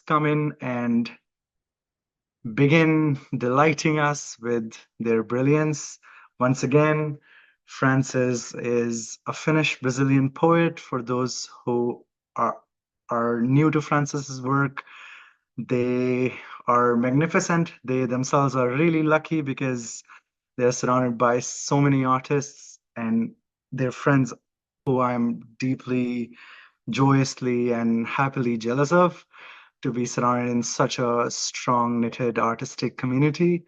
come in and begin delighting us with their brilliance. Once again, Francis is a Finnish Brazilian poet. For those who are are new to Francis's work, they are magnificent. They themselves are really lucky because they're surrounded by so many artists and their friends who I'm deeply, joyously, and happily jealous of to be surrounded in such a strong, knitted artistic community,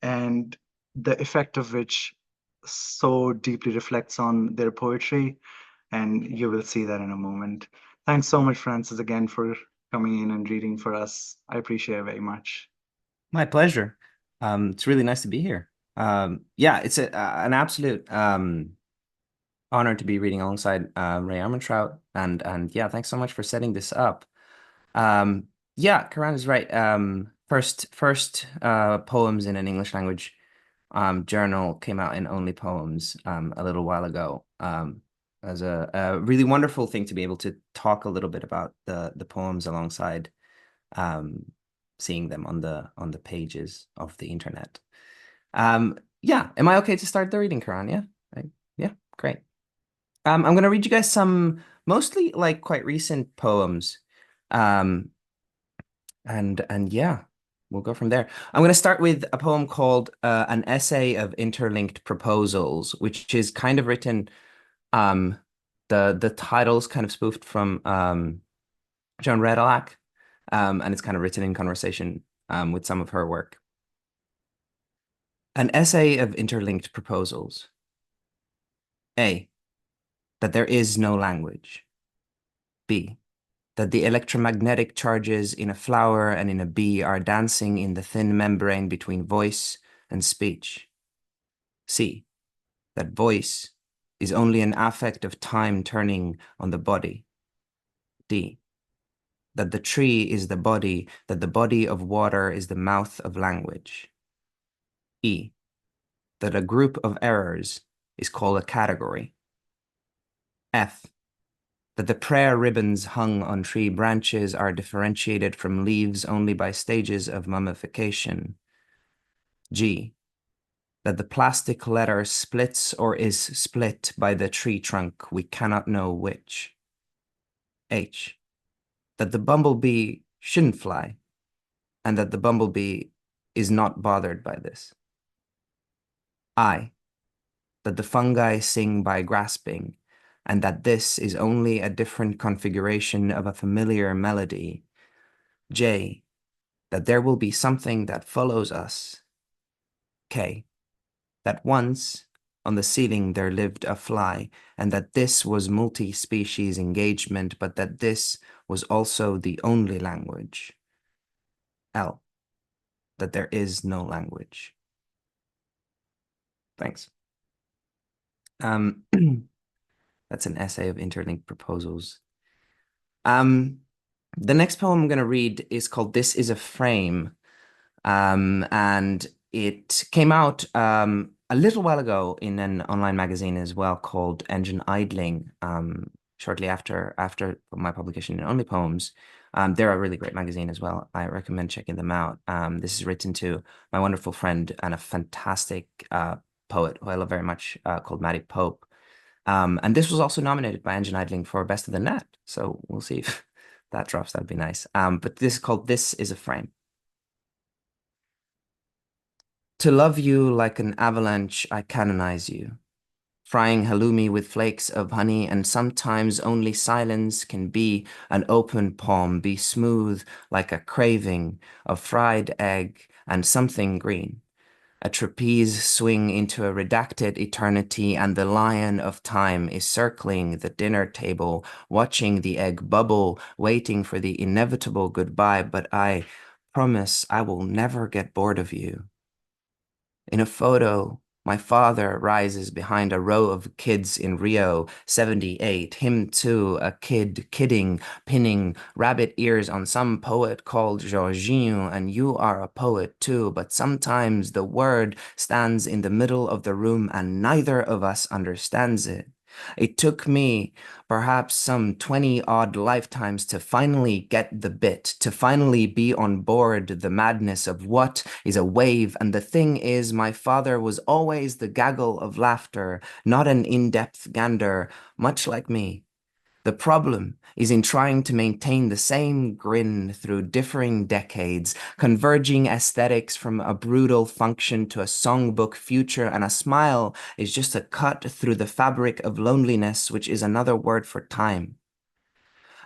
and the effect of which so deeply reflects on their poetry. And you will see that in a moment. Thanks so much, Francis, again for coming in and reading for us. I appreciate it very much. My pleasure. It's really nice to be here. Yeah, it's an absolute honor to be reading alongside Rae Armantrout, and yeah, thanks so much for setting this up. Um, yeah, Karan is right. First poems in an English language journal came out in Only Poems a little while ago. As a really wonderful thing to be able to talk a little bit about the poems alongside um, seeing them on the pages of the internet. Yeah, am I okay to start the reading, Karan? Yeah, yeah, great. I'm gonna read you guys some mostly like quite recent poems. Um, and yeah, we'll go from there. I'm gonna start with a poem called An Essay of Interlinked Proposals, which is kind of written um the title's kind of spoofed from Joan Redalac, and it's kind of written in conversation with some of her work. An essay of interlinked proposals. A, that there is no language. B, that the electromagnetic charges in a flower and in a bee are dancing in the thin membrane between voice and speech. C, that voice is only an affect of time turning on the body. D, that the tree is the body, that the body of water is the mouth of language. E, that a group of errors is called a category. F, that the prayer ribbons hung on tree branches are differentiated from leaves only by stages of mummification. G, that the plastic letter splits or is split by the tree trunk, we cannot know which. H, that the bumblebee shouldn't fly, and that the bumblebee is not bothered by this. I, that the fungi sing by grasping, and that this is only a different configuration of a familiar melody. J, that there will be something that follows us. K, that once on the ceiling there lived a fly, and that this was multi-species engagement, but that this was also the only language. L, that there is no language. Thanks. That's an essay of interlinked proposals. The next poem I'm going to read is called This is a Frame. And it came out a little while ago in an online magazine as well called Engine Idling, shortly after my publication in Only Poems. They're a really great magazine as well. I recommend checking them out. This is written to my wonderful friend and a fantastic poet who I love very much called Maddie Pope. And this was also nominated by Engine Idling for Best of the Net. So we'll see if that drops. That'd be nice. But this is called This is a Frame. To love you like an avalanche, I canonize you, frying halloumi with flakes of honey, and sometimes only silence can be an open palm, be smooth like a craving of fried egg and something green. A trapeze swing into a redacted eternity, and the lion of time is circling the dinner table, watching the egg bubble, waiting for the inevitable goodbye, but I promise I will never get bored of you. In a photo, my father rises behind a row of kids in Rio 78, him too, a kid kidding, pinning rabbit ears on some poet called Jorginho, and you are a poet too, but sometimes the word stands in the middle of the room and neither of us understands it. It took me perhaps some 20 odd lifetimes to finally get the bit, to finally be on board the madness of what is a wave. And the thing is, my father was always the gaggle of laughter, not an in-depth gander, much like me. The problem is in trying to maintain the same grin through differing decades, converging aesthetics from a brutal function to a songbook future, and a smile is just a cut through the fabric of loneliness, which is another word for time.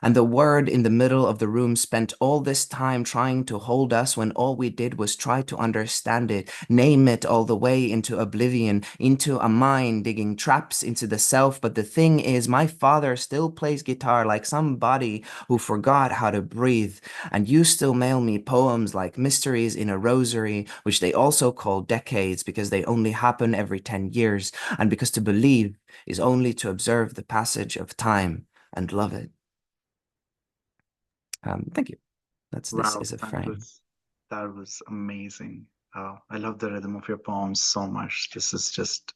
And the word in the middle of the room spent all this time trying to hold us when all we did was try to understand it, name it all the way into oblivion, into a mind digging traps into the self. But the thing is, my father still plays guitar like somebody who forgot how to breathe. And you still mail me poems like Mysteries in a Rosary, which they also call decades because they only happen every 10 years. And because to believe is only to observe the passage of time and love it. Thank you. This Wow, is a frame. that was amazing. I love the rhythm of your poems so much. This is just,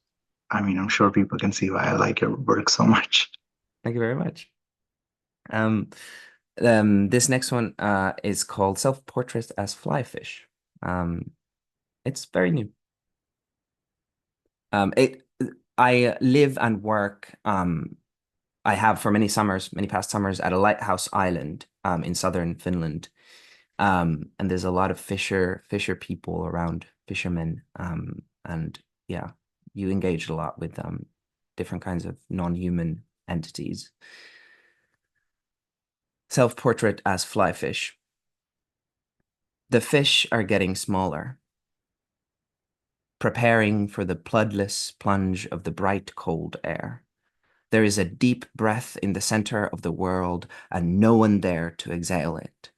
I mean, I'm sure people can see why I like your work so much. Thank you very much. Um, this next one is called Self-Portrait as Flyfish. It's very new. It I live and work. I have for many summers, many past summers, at a lighthouse island in southern Finland. And there's a lot of fisher people around, fishermen. And yeah, you engage a lot with different kinds of non-human entities. Self-portrait as flyfish. The fish are getting smaller, preparing for the bloodless plunge of the bright cold air. There is a deep breath in the center of the world, and no one there to exhale it.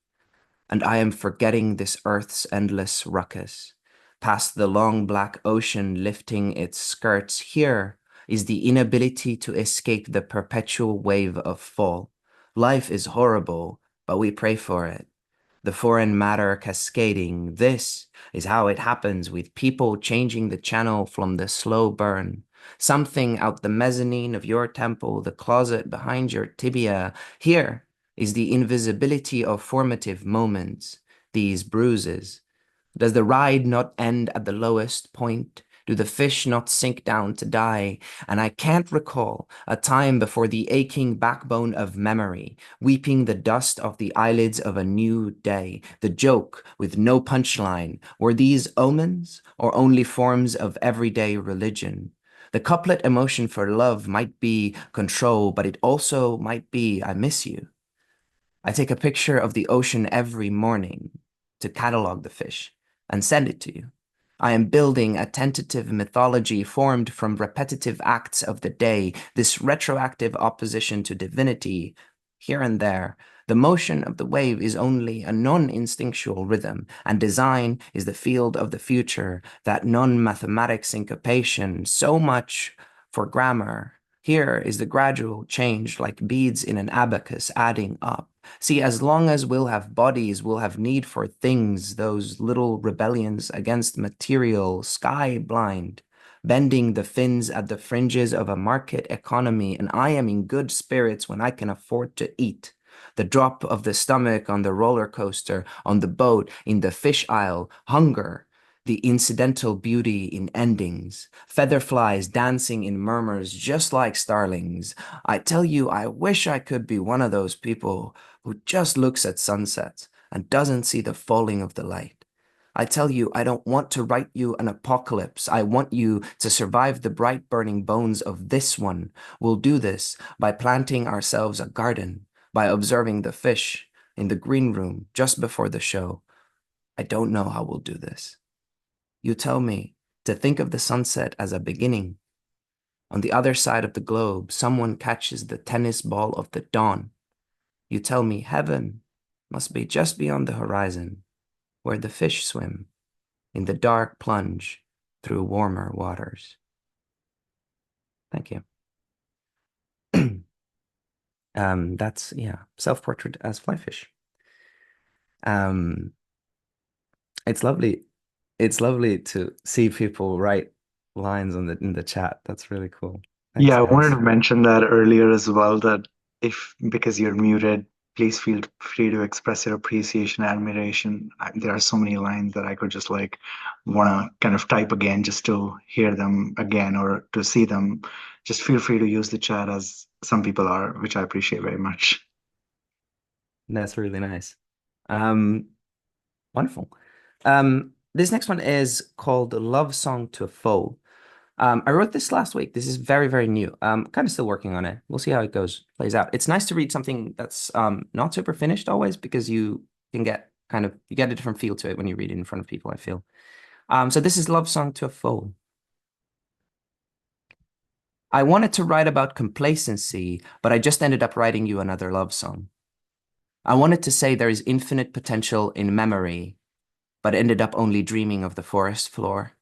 And I am forgetting this earth's endless ruckus. Past the long black ocean lifting its skirts, here is the inability to escape the perpetual wave of fall. Life is horrible, but we pray for it. The foreign matter cascading. This is how it happens with people changing the channel from the slow burn. Something out the mezzanine of your temple, the closet behind your tibia. Here is the invisibility of formative moments, these bruises. Does the ride not end at the lowest point? Do the fish not sink down to die? And I can't recall a time before the aching backbone of memory, weeping the dust off the eyelids of a new day. The joke with no punchline. Were these omens or only forms of everyday religion? The couplet emotion for love might be control, but it also might be I miss you. I take a picture of the ocean every morning to catalog the fish and send it to you. I am building a tentative mythology formed from repetitive acts of the day, this retroactive opposition to divinity. Here and there, the motion of the wave is only a non-instinctual rhythm, and design is the field of the future, that non-mathematic syncopation, so much for grammar. Here is the gradual change like beads in an abacus adding up. See, as long as we'll have bodies, we'll have need for things, those little rebellions against material, sky blind, bending the fins at the fringes of a market economy, and I am in good spirits when I can afford to eat. The drop of the stomach on the roller coaster, on the boat, in the fish aisle, hunger, the incidental beauty in endings, featherflies dancing in murmurs just like starlings. I tell you, I wish I could be one of those people who just looks at sunsets and doesn't see the falling of the light. I tell you, I don't want to write you an apocalypse. I want you to survive the bright burning bones of this one. We'll do this by planting ourselves a garden, by observing the fish in the green room just before the show. I don't know how we'll do this. You tell me to think of the sunset as a beginning. On the other side of the globe, someone catches the tennis ball of the dawn. You tell me heaven must be just beyond the horizon, where the fish swim in the dark plunge through warmer waters. Thank you. That's, yeah, self-portrait as flyfish. Um, it's lovely. It's lovely to see people write lines on in the chat. That's really cool. Thanks, Yeah, I wanted guys. to mention that earlier as well, that if because you're muted, please feel free to express your appreciation, admiration. There are so many lines that I could just like want to kind of type again just to hear them again or to see them. Just feel free to use the chat as some people are, which I appreciate very much. That's really nice. Wonderful. This next one is called Love Song to a Foe. I wrote this last week. This is very, very new. Kind of still working on it. We'll see how it goes, plays out. It's nice to read something that's not super finished always because you can get you get a different feel to it when you read it in front of people, I feel. So this is Love Song to a Foe. I wanted to write about complacency, but I just ended up writing you another love song. I wanted to say there is infinite potential in memory, but ended up only dreaming of the forest floor.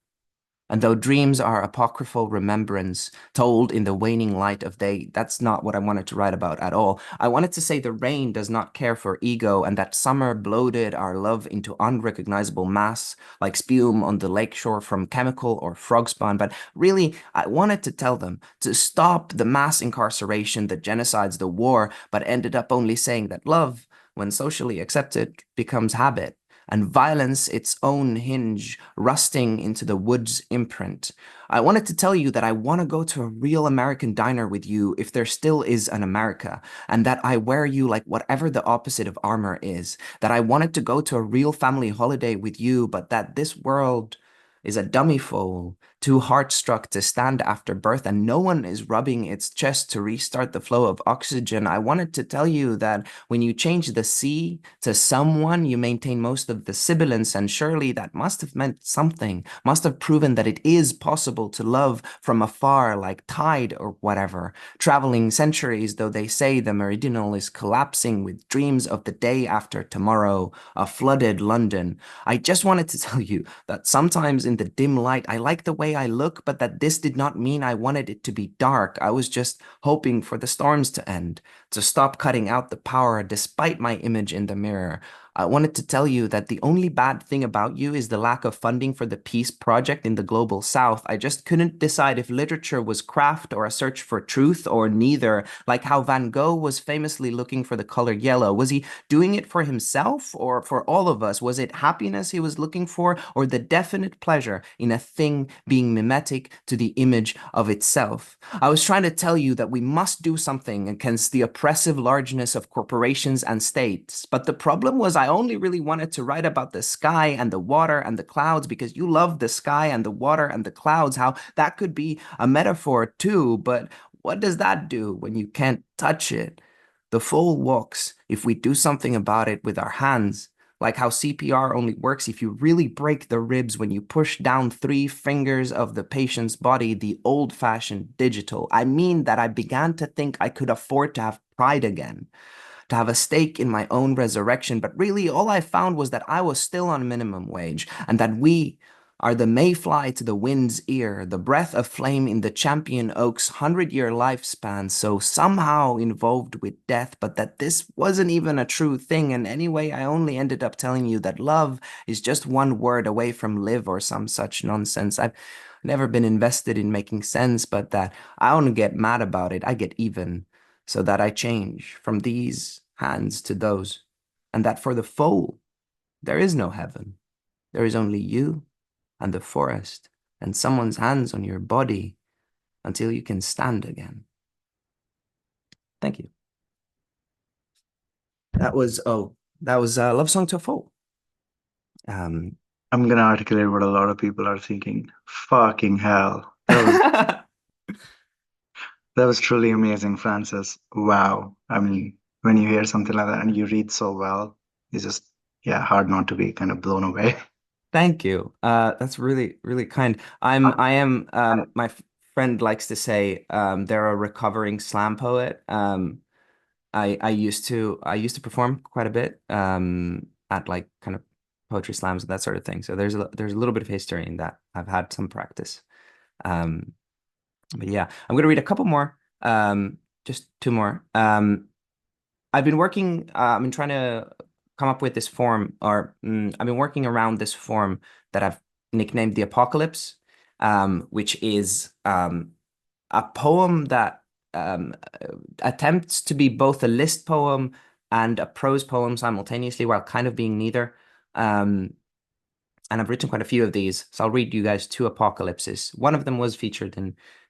And though dreams are apocryphal remembrance told in the waning light of day, that's not what I wanted to write about at all. I wanted to say the rain does not care for ego and that summer bloated our love into unrecognizable mass, like spume on the lakeshore from chemical or frog spawn. But really, I wanted to tell them to stop the mass incarceration that genocides the war, but ended up only saying that love, when socially accepted, becomes habit and violence its own hinge, rusting into the wood's imprint. I wanted to tell you that I want to go to a real American diner with you if there still is an America, and that I wear you like whatever the opposite of armor is, that I wanted to go to a real family holiday with you, but that this world is a dummy foal, too heart-struck to stand after birth, and no one is rubbing its chest to restart the flow of oxygen. I wanted to tell you that when you change the sea to someone, you maintain most of the sibilance, and surely that must have meant something, must have proven that it is possible to love from afar, like tide or whatever, traveling centuries, though they say the meridional is collapsing with dreams of the day after tomorrow, a flooded London. I just wanted to tell you that sometimes in the dim light, I like the way I look, but that this did not mean I wanted it to be dark. I was just hoping for the storms to end, to stop cutting out the power despite my image in the mirror. I wanted to tell you that the only bad thing about you is the lack of funding for the peace project in the global south. I just couldn't decide if literature was craft or a search for truth or neither, like how Van Gogh was famously looking for the color yellow. Was he doing it for himself or for all of us? Was it happiness he was looking for or the definite pleasure in a thing being mimetic to the image of itself? I was trying to tell you that we must do something against the oppressive largeness of corporations and states. But the problem was I only really wanted to write about the sky and the water and the clouds because you love the sky and the water and the clouds, how that could be a metaphor too. But what does that do when you can't touch it? The foal walks if we do something about it with our hands, like how CPR only works if you really break the ribs when you push down 3 fingers of the patient's body, the old-fashioned digital. I mean that I began to think I could afford to have pride again, to have a stake in my own resurrection. But really, all I found was that I was still on minimum wage and that we are the mayfly to the wind's ear, the breath of flame in the champion oak's 100-year lifespan, so somehow involved with death, but that this wasn't even a true thing. And anyway, I only ended up telling you that love is just one word away from live or some such nonsense. I've never been invested in making sense, but that I don't get mad about it. I get even so that I change from these hands to those, and that for the foe, there is no heaven. There is only you and the forest and someone's hands on your body until you can stand again. Thank you. That was Love Song to a Foe. Um, I'm gonna articulate what a lot of people are thinking. Fucking hell. That was truly amazing, Francis. Wow. I mean, when you hear something like that and you read so well, it's just, yeah, hard not to be kind of blown away. Thank you. That's really, really kind. My friend likes to say, they're a recovering slam poet. I used to perform quite a bit at like kind of poetry slams and that sort of thing. So there's a little bit of history in that. I've had some practice. Um, but yeah, I'm gonna read a couple more. Just 2 more. I've been trying to come up with this form, or I've been working around this form that I've nicknamed the apocalypse, which is a poem that um, attempts to be both a list poem and a prose poem simultaneously while kind of being neither. Um, and I've written quite a few of these, so I'll read you guys two apocalypses. One of them was featured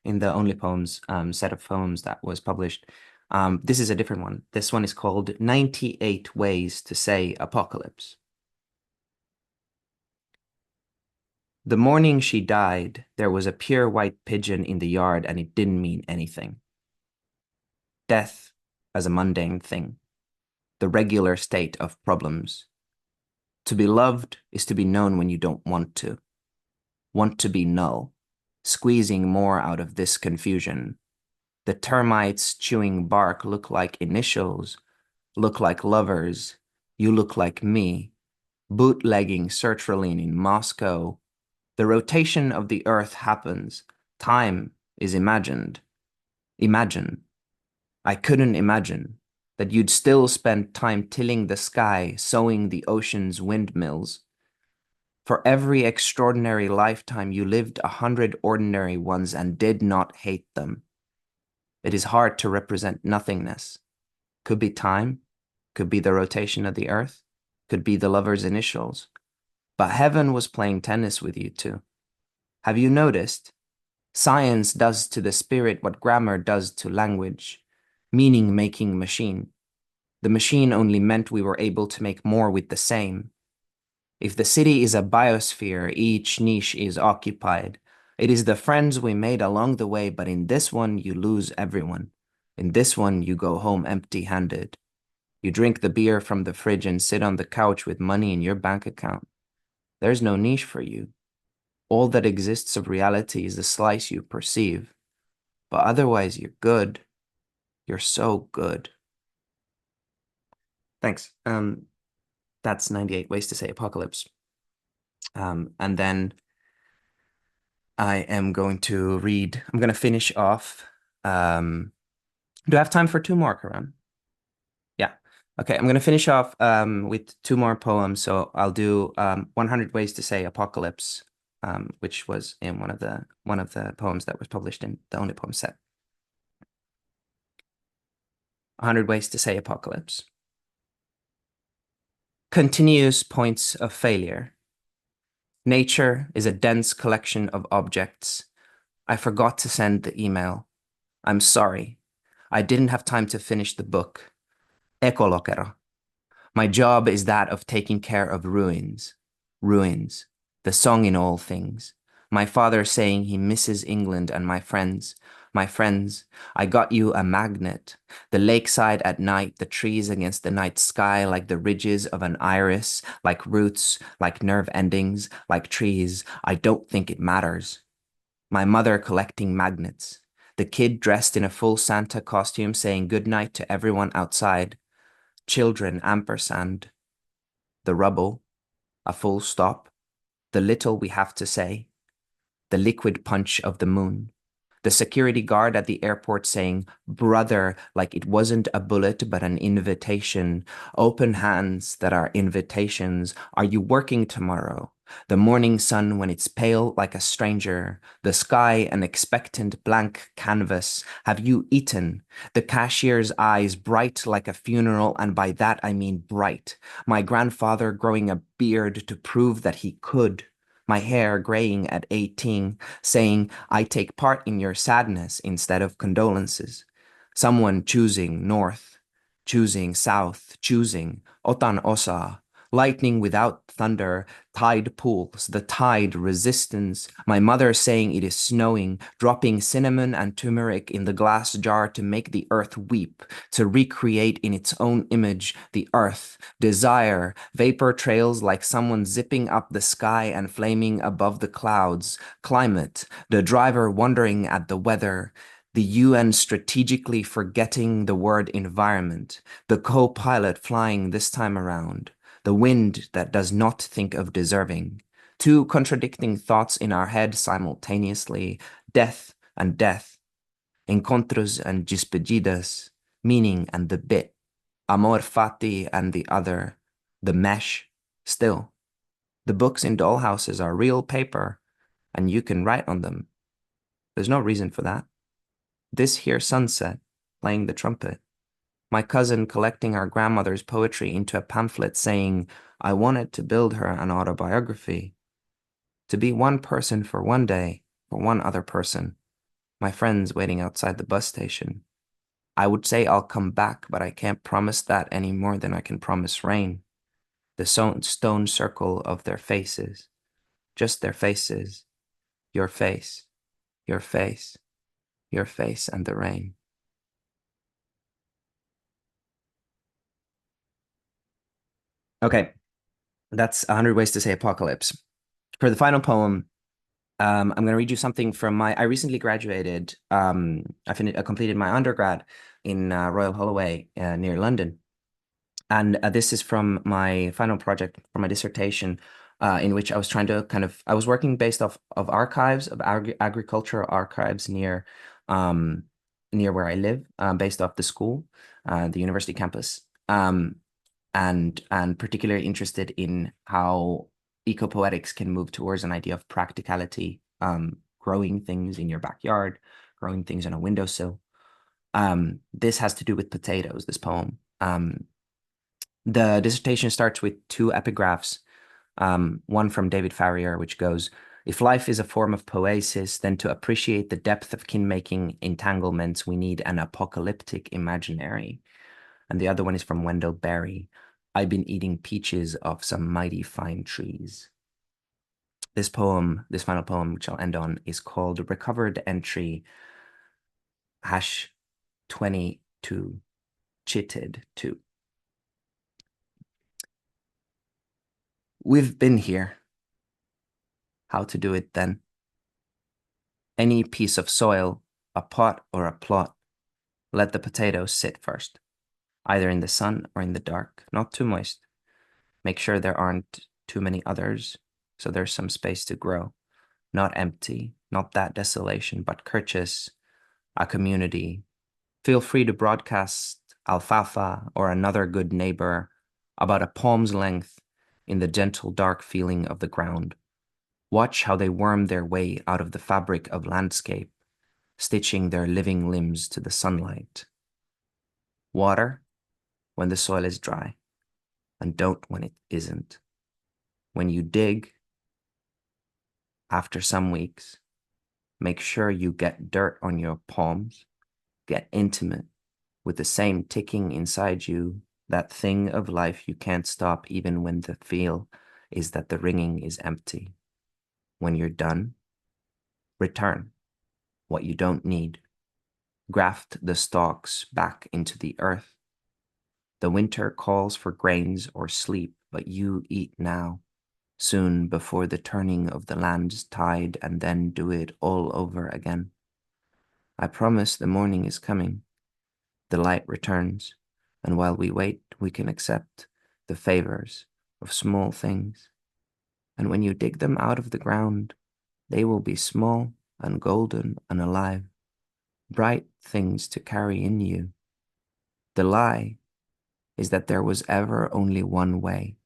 in the Only Poems set of poems that was published. This is a different one. This one is called 98 Ways to Say Apocalypse. The morning she died, there was a pure white pigeon in the yard, and it didn't mean anything. Death as a mundane thing, the regular state of problems. To be loved is to be known when you don't want to be null, squeezing more out of this confusion. The termites chewing bark look like initials, look like lovers. You look like me, bootlegging sertraline in Moscow. The rotation of the earth happens. Time is imagined. Imagine. I couldn't imagine that you'd still spend time tilling the sky, sowing the ocean's windmills. For every extraordinary lifetime, you lived 100 ordinary ones and did not hate them. It is hard to represent nothingness. Could be time, could be the rotation of the earth, could be the lover's initials. But heaven was playing tennis with you too. Have you noticed? Science does to the spirit what grammar does to language, meaning-making machine. The machine only meant we were able to make more with the same. If the city is a biosphere, each niche is occupied. It is the friends we made along the way, but in this one, you lose everyone. In this one, you go home empty-handed. You drink the beer from the fridge and sit on the couch with money in your bank account. There's no niche for you. All that exists of reality is the slice you perceive. But otherwise, you're good. You're so good. Thanks. That's 98 Ways to Say Apocalypse. And then I am going to read, I'm going to finish off. Do I have time for two more, Karan? Yeah. Okay, I'm going to finish off with two more poems. So I'll do 100 Ways to Say Apocalypse, which was in one of the poems that was published in the Only Poem set. 100 Ways to Say Apocalypse. Continuous points of failure. Nature is a dense collection of objects. I forgot to send the email. I'm sorry. I didn't have time to finish the book. Ekolokero. My job is that of taking care of ruins. Ruins. The song in all things. My father saying he misses England and my friends. My friends, I got you a magnet. The lakeside at night, the trees against the night sky like the ridges of an iris, like roots, like nerve endings, like trees. I don't think it matters. My mother collecting magnets. The kid dressed in a full Santa costume saying goodnight to everyone outside. Children ampersand. The rubble. A full stop. The little we have to say. The liquid punch of the moon. The security guard at the airport saying, brother, like it wasn't a bullet, but an invitation. Open hands that are invitations. Are you working tomorrow? The morning sun when it's pale like a stranger. The sky an expectant blank canvas. Have you eaten? The cashier's eyes bright like a funeral, and by that I mean bright. My grandfather growing a beard to prove that he could. My hair graying at 18, saying, I take part in your sadness instead of condolences. Someone choosing north, choosing south, choosing otan osa, lightning without thunder, tide pools, the tide resistance. My mother saying it is snowing, dropping cinnamon and turmeric in the glass jar to make the earth weep, to recreate in its own image the earth, desire, vapor trails like someone zipping up the sky and flaming above the clouds, climate, the driver wondering at the weather, the UN strategically forgetting the word environment, the co-pilot flying this time around, the wind that does not think of deserving, two contradicting thoughts in our head simultaneously, death and death, encontros and despedidas, meaning and the bit, amor fati and the other, the mesh, still. The books in dollhouses are real paper, and you can write on them. There's no reason for that. This here sunset, playing the trumpet. My cousin collecting our grandmother's poetry into a pamphlet saying, I wanted to build her an autobiography. To be one person for one day, for one other person. My friends waiting outside the bus station. I would say I'll come back, but I can't promise that any more than I can promise rain. The stone circle of their faces. Just their faces. Your face. Your face. Your face and the rain. Okay, that's 100 Ways to Say Apocalypse. For the final poem, I'm going to read you something from I recently graduated. I completed my undergrad in Royal Holloway near London. And this is from my final project for my dissertation, in which I was trying to I was working based off of archives, of agricultural archives um, near where I live, based off the school, the university campus. And particularly interested in how ecopoetics can move towards an idea of practicality, growing things in your backyard, growing things on a windowsill. This has to do with potatoes, this poem. The dissertation starts with two epigraphs, one from David Farrier, which goes, if life is a form of poesis, then to appreciate the depth of kin-making entanglements, we need an apocalyptic imaginary. And the other one is from Wendell Berry. I've been eating peaches off some mighty fine trees. This poem, this final poem, which I'll end on, is called Recovered Entry #22 Chitted 2. We've been here. How to do it then? Any piece of soil, a pot or a plot, let the potatoes sit first, either in the sun or in the dark, not too moist. Make sure there aren't too many others, so there's some space to grow. Not empty, not that desolation, but courteous, a community. Feel free to broadcast alfalfa or another good neighbor about a palm's length in the gentle dark feeling of the ground. Watch how they worm their way out of the fabric of landscape, stitching their living limbs to the sunlight. Water when the soil is dry, and don't when it isn't. When you dig, after some weeks, make sure you get dirt on your palms, get intimate with the same ticking inside you, that thing of life you can't stop even when the feel is that the ringing is empty. When you're done, return what you don't need. Graft the stalks back into the earth. The winter calls for grains or sleep, but you eat now, soon before the turning of the land's tide, and then do it all over again. I promise the morning is coming. The light returns, and while we wait, we can accept the favors of small things. And when you dig them out of the ground, they will be small and golden and alive, bright things to carry in you. The lie is that there was ever only one way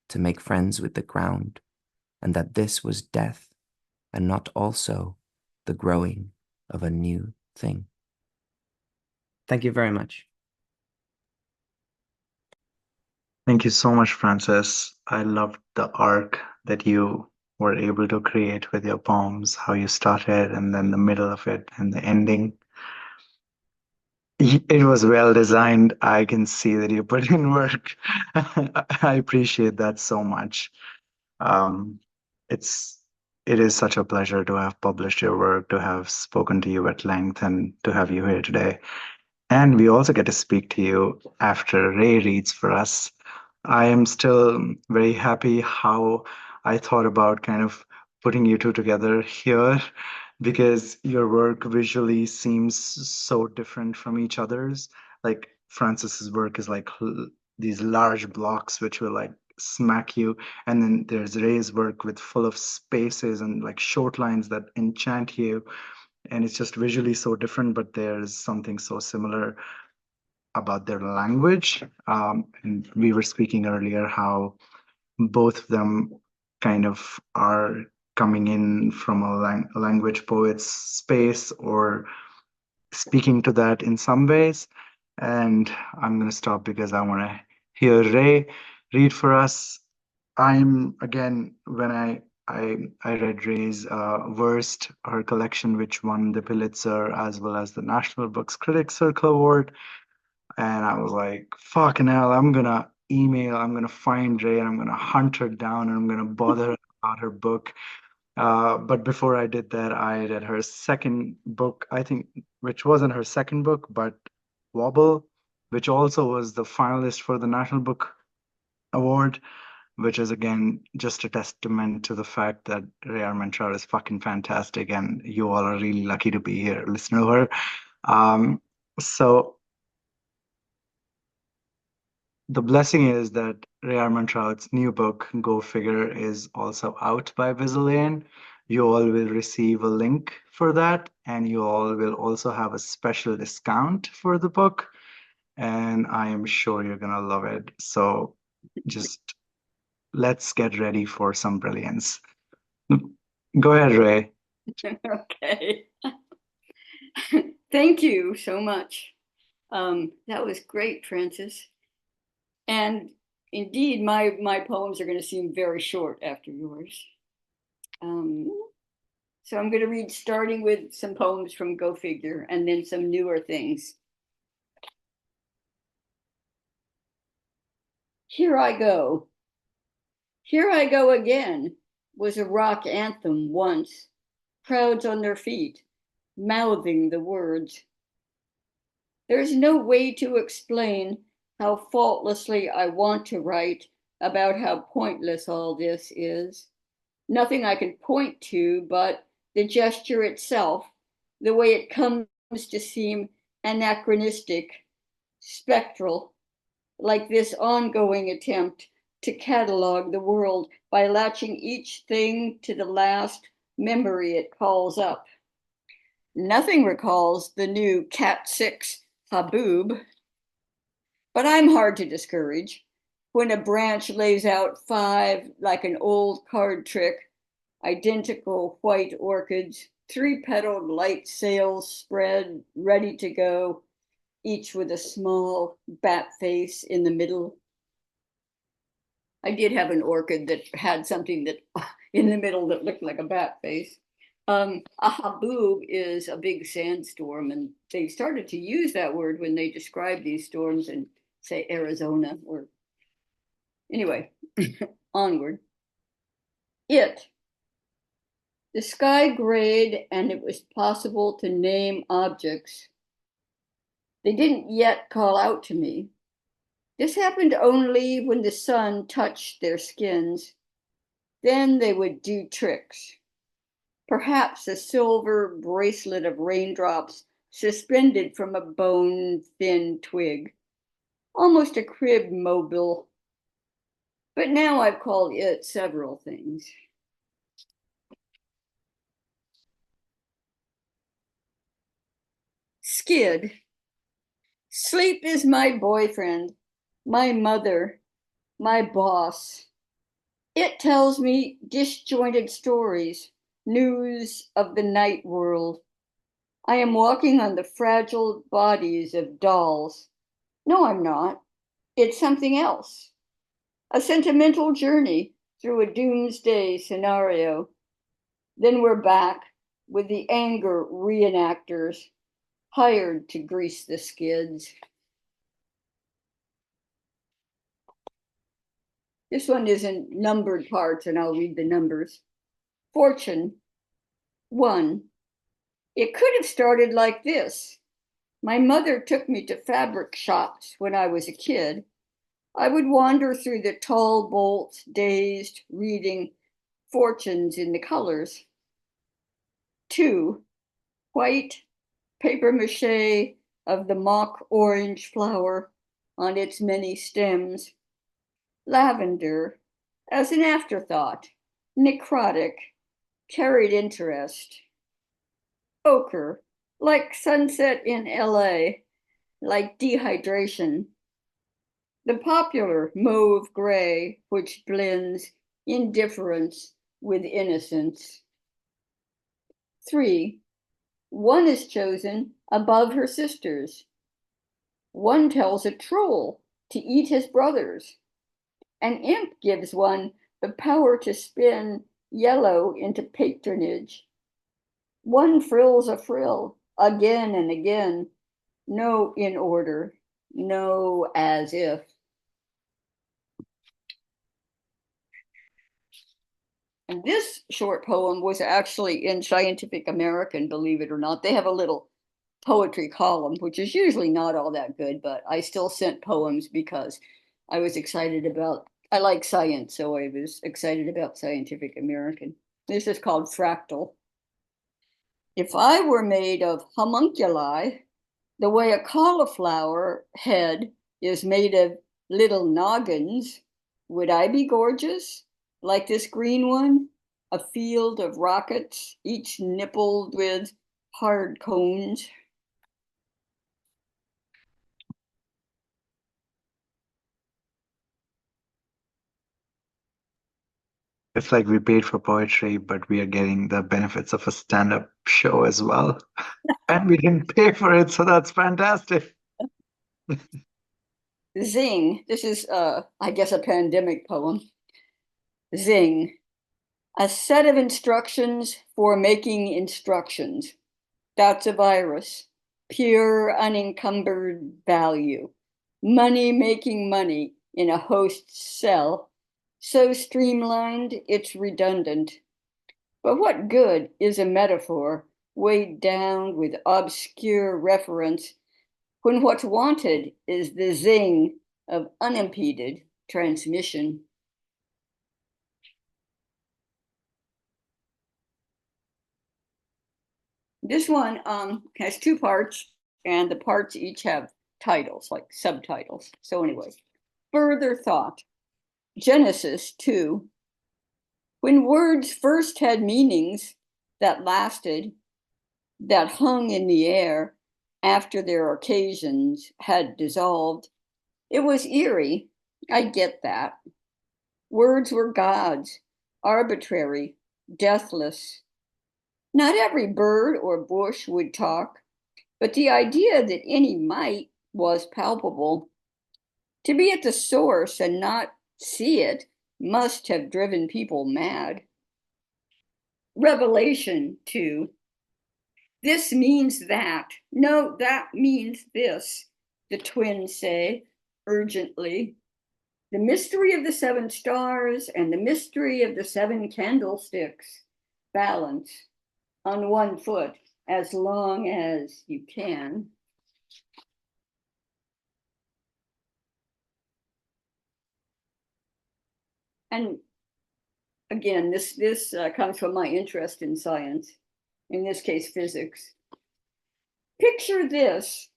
to make friends with the ground, and that this was death and not also the growing of a new thing. Thank you very much. Thank you so much, Francis. I loved the arc that you were able to create with your poems, how you started and then the middle of it and the ending. It was well designed. I can see that you put in work. I appreciate that so much. Um, it's it is such a pleasure to have published your work, to have spoken to you at length, and to have you here today. And we also get to speak to you after Ray reads for us. I am still very happy how I thought about kind of putting you two together here because your work visually seems so different from each other's. Like Francis's work is like these large blocks which will like smack you, and then there's Ray's work with full of spaces and like short lines that enchant you, and it's just visually so different, but there's something so similar about their language. And we were speaking earlier how both of them kind of are coming in from a language poet's space or speaking to that in some ways. And I'm going to stop because I want to hear Ray read for us. I'm again when I read Ray's Worst, her collection, which won the Pulitzer as well as the National Books Critics Circle Award, and I was like, "Fucking hell! I'm gonna find Ray, and I'm gonna hunt her down, and I'm gonna bother her about her book." But before I did that, I read her second book, I think, which wasn't her second book, but Wobble, which also was the finalist for the National Book Award, which is again just a testament to the fact that Rae Armantrout is fucking fantastic, and you all are really lucky to be here, listening to her. So the blessing is that Rae Armantrout's new book, Go Figure, is also out by Visualian. You all will receive a link for that, and you all will also have a special discount for the book. And I am sure you're gonna love it. So just let's get ready for some brilliance. Go ahead, Ray. Okay. Thank you so much. That was great, Francis. And indeed, my poems are going to seem very short after yours. So I'm going to read starting with some poems from Go Figure and then some newer things. Here I Go. Here I Go Again was a rock anthem once, crowds on their feet, mouthing the words. There's no way to explain how faultlessly I want to write about how pointless all this is. Nothing I can point to but the gesture itself, the way it comes to seem anachronistic, spectral, like this ongoing attempt to catalog the world by latching each thing to the last memory it calls up. Nothing recalls the new Cat 6 Haboob, but I'm hard to discourage. When a branch lays out 5 like an old card trick, identical white orchids, 3-petaled light sails spread, ready to go, each with a small bat face in the middle. I did have an orchid that had something that in the middle that looked like a bat face. A haboob is a big sandstorm, and they started to use that word when they describe these storms in, say, Arizona. Or anyway, onward. The sky grayed, and it was possible to name objects. They didn't yet call out to me. This happened only when the sun touched their skins. Then they would do tricks. Perhaps a silver bracelet of raindrops suspended from a bone-thin twig, almost a crib mobile. But now I've called it several things. Skid. Sleep is my boyfriend, my mother, my boss. It tells me disjointed stories, news of the night world. I am walking on the fragile bodies of dolls. No, I'm not. It's something else. A sentimental journey through a doomsday scenario. Then we're back with the anger reenactors hired to grease the skids. This one is in numbered parts, and I'll read the numbers. Fortune, 1. It could have started like this. My mother took me to fabric shops when I was a kid. I would wander through the tall bolts, dazed, reading fortunes in the colors. 2. White paper mache of the mock orange flower on its many stems. Lavender as an afterthought, necrotic, carried interest. Ochre, like sunset in LA, like dehydration. The popular mauve gray, which blends indifference with innocence. 3. One is chosen above her sisters. One tells a troll to eat his brothers. An imp gives one the power to spin yellow into patronage. One frills a frill again and again. No in order, no as if. And this short poem was actually in Scientific American, believe it or not. They have a little poetry column, which is usually not all that good, but I still sent poems because I was excited about, I like science, so I was excited about Scientific American. This is called Fractal. If I were made of homunculi, the way a cauliflower head is made of little noggins, would I be gorgeous? Like this green one? A field of rockets, each nippled with hard cones. It's like we paid for poetry, but we are getting the benefits of a stand-up show as well. And we didn't pay for it, so that's fantastic. Zing. This is, I guess, a pandemic poem. Zing. A set of instructions for making instructions. That's a virus. Pure, unencumbered value. Money making money in a host's cell. So streamlined, it's redundant. But what good is a metaphor weighed down with obscure reference when what's wanted is the zing of unimpeded transmission? This one has two parts, and the parts each have titles, like subtitles. So anyway, further thought. Genesis 2. When words first had meanings that lasted, that hung in the air after their occasions had dissolved, it was eerie. I get that. Words were gods, arbitrary, deathless. Not every bird or bush would talk, but the idea that any might was palpable. To be at the source and not see it must have driven people mad. Revelation 2. This means that. No, that means this, the twins say urgently. The mystery of the seven stars and the mystery of the seven candlesticks. Balance on one foot as long as you can. And again, this comes from my interest in science, in this case, physics. Picture this.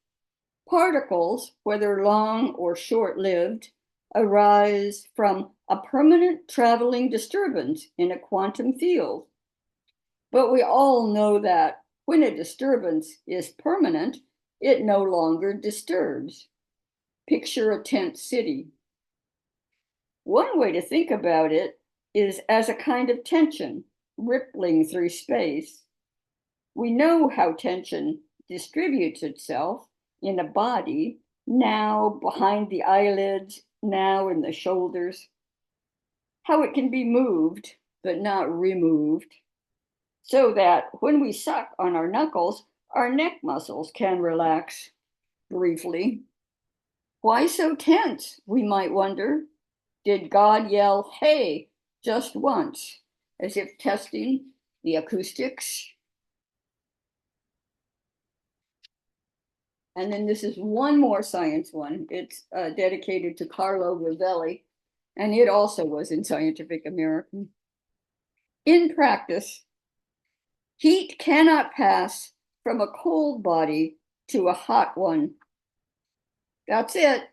Particles, whether long or short-lived, arise from a permanent traveling disturbance in a quantum field. But we all know that when a disturbance is permanent, it no longer disturbs. Picture a tent city. One way to think about it is as a kind of tension rippling through space. We know how tension distributes itself in a body, now behind the eyelids, now in the shoulders, how it can be moved but not removed, so that when we suck on our knuckles, our neck muscles can relax briefly. Why so tense, we might wonder? Did God yell, hey, just once, as if testing the acoustics? And then this is one more science one. It's dedicated to Carlo Rovelli, and it also was in Scientific American. In practice, heat cannot pass from a cold body to a hot one. That's it.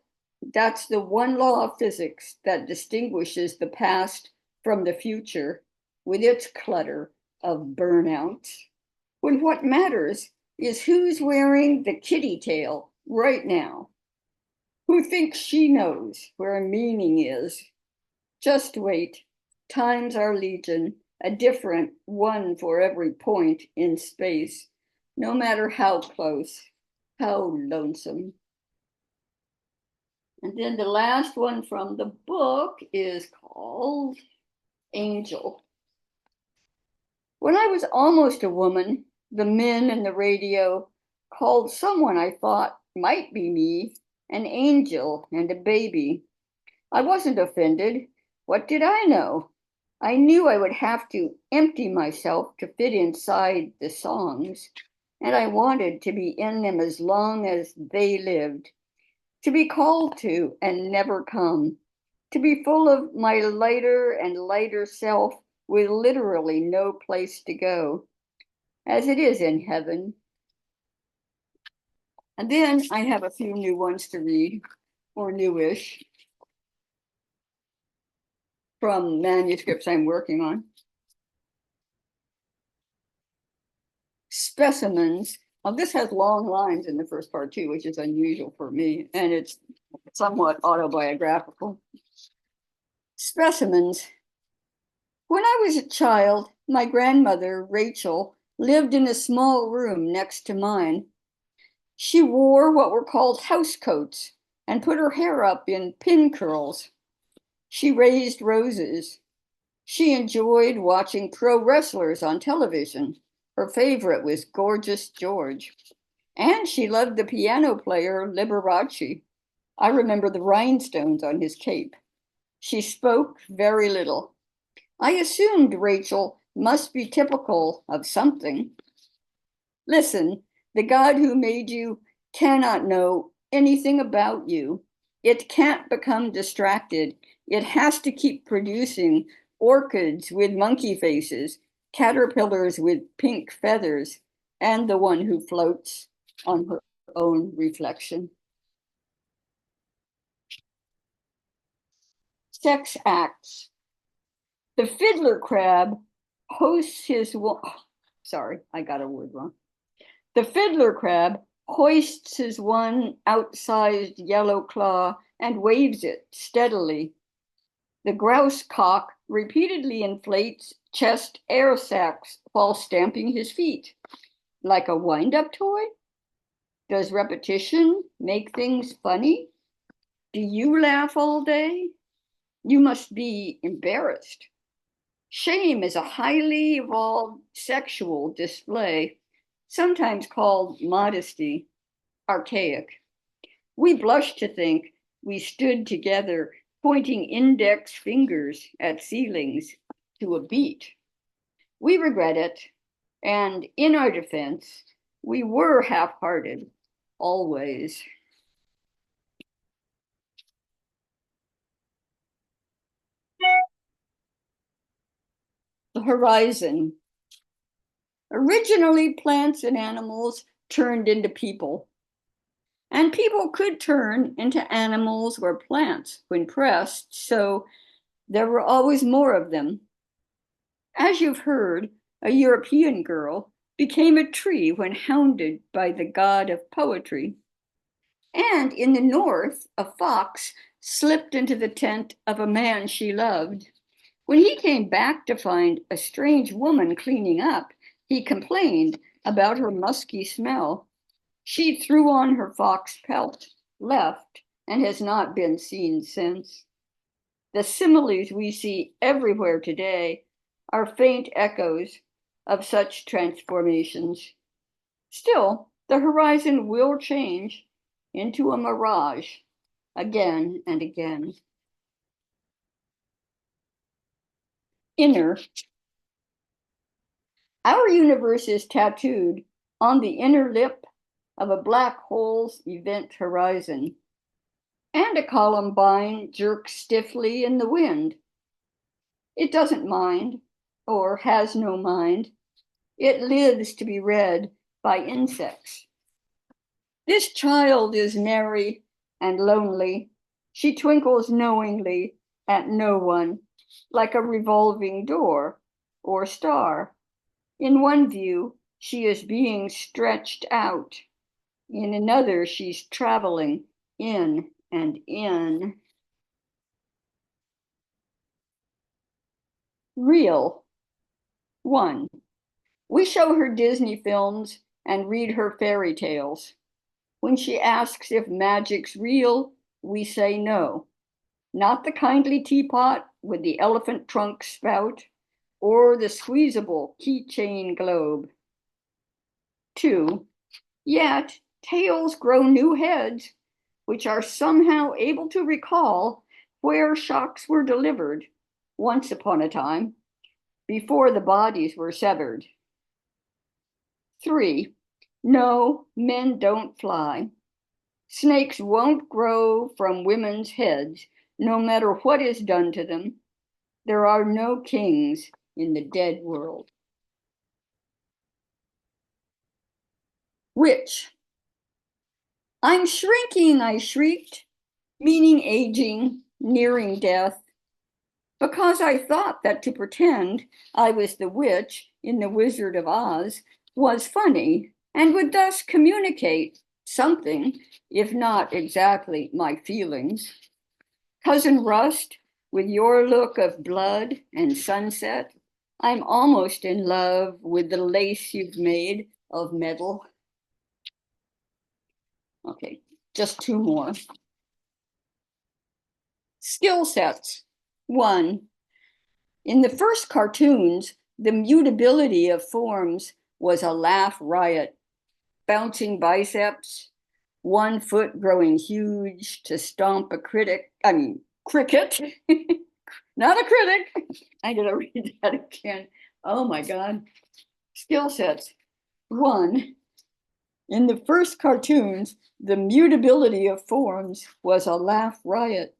That's the one law of physics that distinguishes the past from the future with its clutter of burnout. When what matters is who's wearing the kitty tail right now, who thinks she knows where meaning is. Just wait. Times are legion, a different one for every point in space. no matter how close, how lonesome. And then the last one from the book is called Angel. When I was almost a woman, the men in the radio called someone I thought might be me an angel and a baby. I wasn't offended. What did I know? I knew I would have to empty myself to fit inside the songs, and I wanted to be in them as long as they lived, to be called to and never come, to be full of my lighter and lighter self with literally no place to go, as it is in heaven. And then I have a few new ones to read, or newish, from manuscripts I'm working on. Specimens. This has long lines in the first part too, which is unusual for me, and it's somewhat autobiographical. Specimens. When I was a child, my grandmother, Rachel, lived in a small room next to mine. She wore what were called house coats and put her hair up in pin curls. She raised roses. She enjoyed watching pro wrestlers on television. Her favorite was Gorgeous George. And she loved the piano player Liberace. I remember the rhinestones on his cape. She spoke very little. I assumed Rachel must be typical of something. Listen, the God who made you cannot know anything about you. It can't become distracted. It has to keep producing orchids with monkey faces, caterpillars with pink feathers, and the one who floats on her own reflection. Sex acts. The fiddler crab hoists his sorry, I got a word wrong. The fiddler crab hoists his one outsized yellow claw and waves it steadily. The grouse cock repeatedly inflates chest air sacs while stamping his feet. Like a wind-up toy? Does repetition make things funny? Do you laugh all day? You must be embarrassed. Shame is a highly evolved sexual display, sometimes called modesty, archaic. We blush to think we stood together, pointing index fingers at ceilings to a beat. We regret it, and in our defense, we were half-hearted, always. The horizon. Originally, plants and animals turned into people. And people could turn into animals or plants when pressed, so there were always more of them. As you've heard, a European girl became a tree when hounded by the god of poetry. And in the north, a fox slipped into the tent of a man she loved. When he came back to find a strange woman cleaning up, he complained about her musky smell. She threw on her fox pelt, left, and has not been seen since. The similes we see everywhere today are faint echoes of such transformations. Still, the horizon will change into a mirage again and again. Inner. Our universe is tattooed on the inner lip of a black hole's event horizon, and a columbine jerks stiffly in the wind. It doesn't mind, or has no mind. It lives to be read by insects. This child is merry and lonely. She twinkles knowingly at no one, like a revolving door or star. In one view, she is being stretched out. In another, she's traveling in and in. Real. 1. We show her Disney films and read her fairy tales. When she asks if magic's real, we say no. Not the kindly teapot with the elephant trunk spout or the squeezable keychain globe. 2. Yet tales grow new heads, which are somehow able to recall where shocks were delivered once upon a time, before the bodies were severed. 3. No, men don't fly. Snakes won't grow from women's heads, no matter what is done to them. There are no kings in the dead world. Witch. I'm shrinking, I shrieked, meaning aging, nearing death, because I thought that to pretend I was the witch in The Wizard of Oz was funny and would thus communicate something, if not exactly my feelings. Cousin Rust, with your look of blood and sunset, I'm almost in love with the lace you've made of metal. Okay, just 2 more. Skill sets. 1. In the first cartoons, the mutability of forms was a laugh riot. Bouncing biceps, 1 foot growing huge to stomp a cricket. Not a critic. I gotta read that again. Oh my God. Skill sets. 1. In the first cartoons, the mutability of forms was a laugh riot.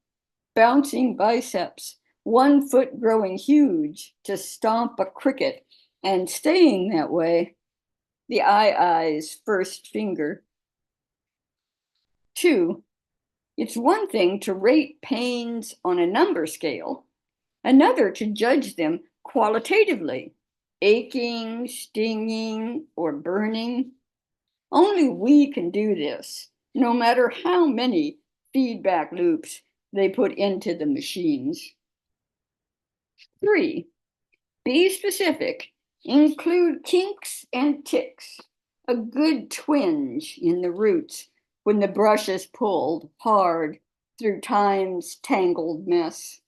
Bouncing biceps, 1 foot growing huge to stomp a cricket and staying that way. The eye's first finger. 2. It's one thing to rate pains on a number scale, another to judge them qualitatively, aching, stinging, or burning. Only we can do this, no matter how many feedback loops they put into the machines. 3. Be specific. Include kinks and ticks. A good twinge in the roots when the brush is pulled hard through time's tangled mess.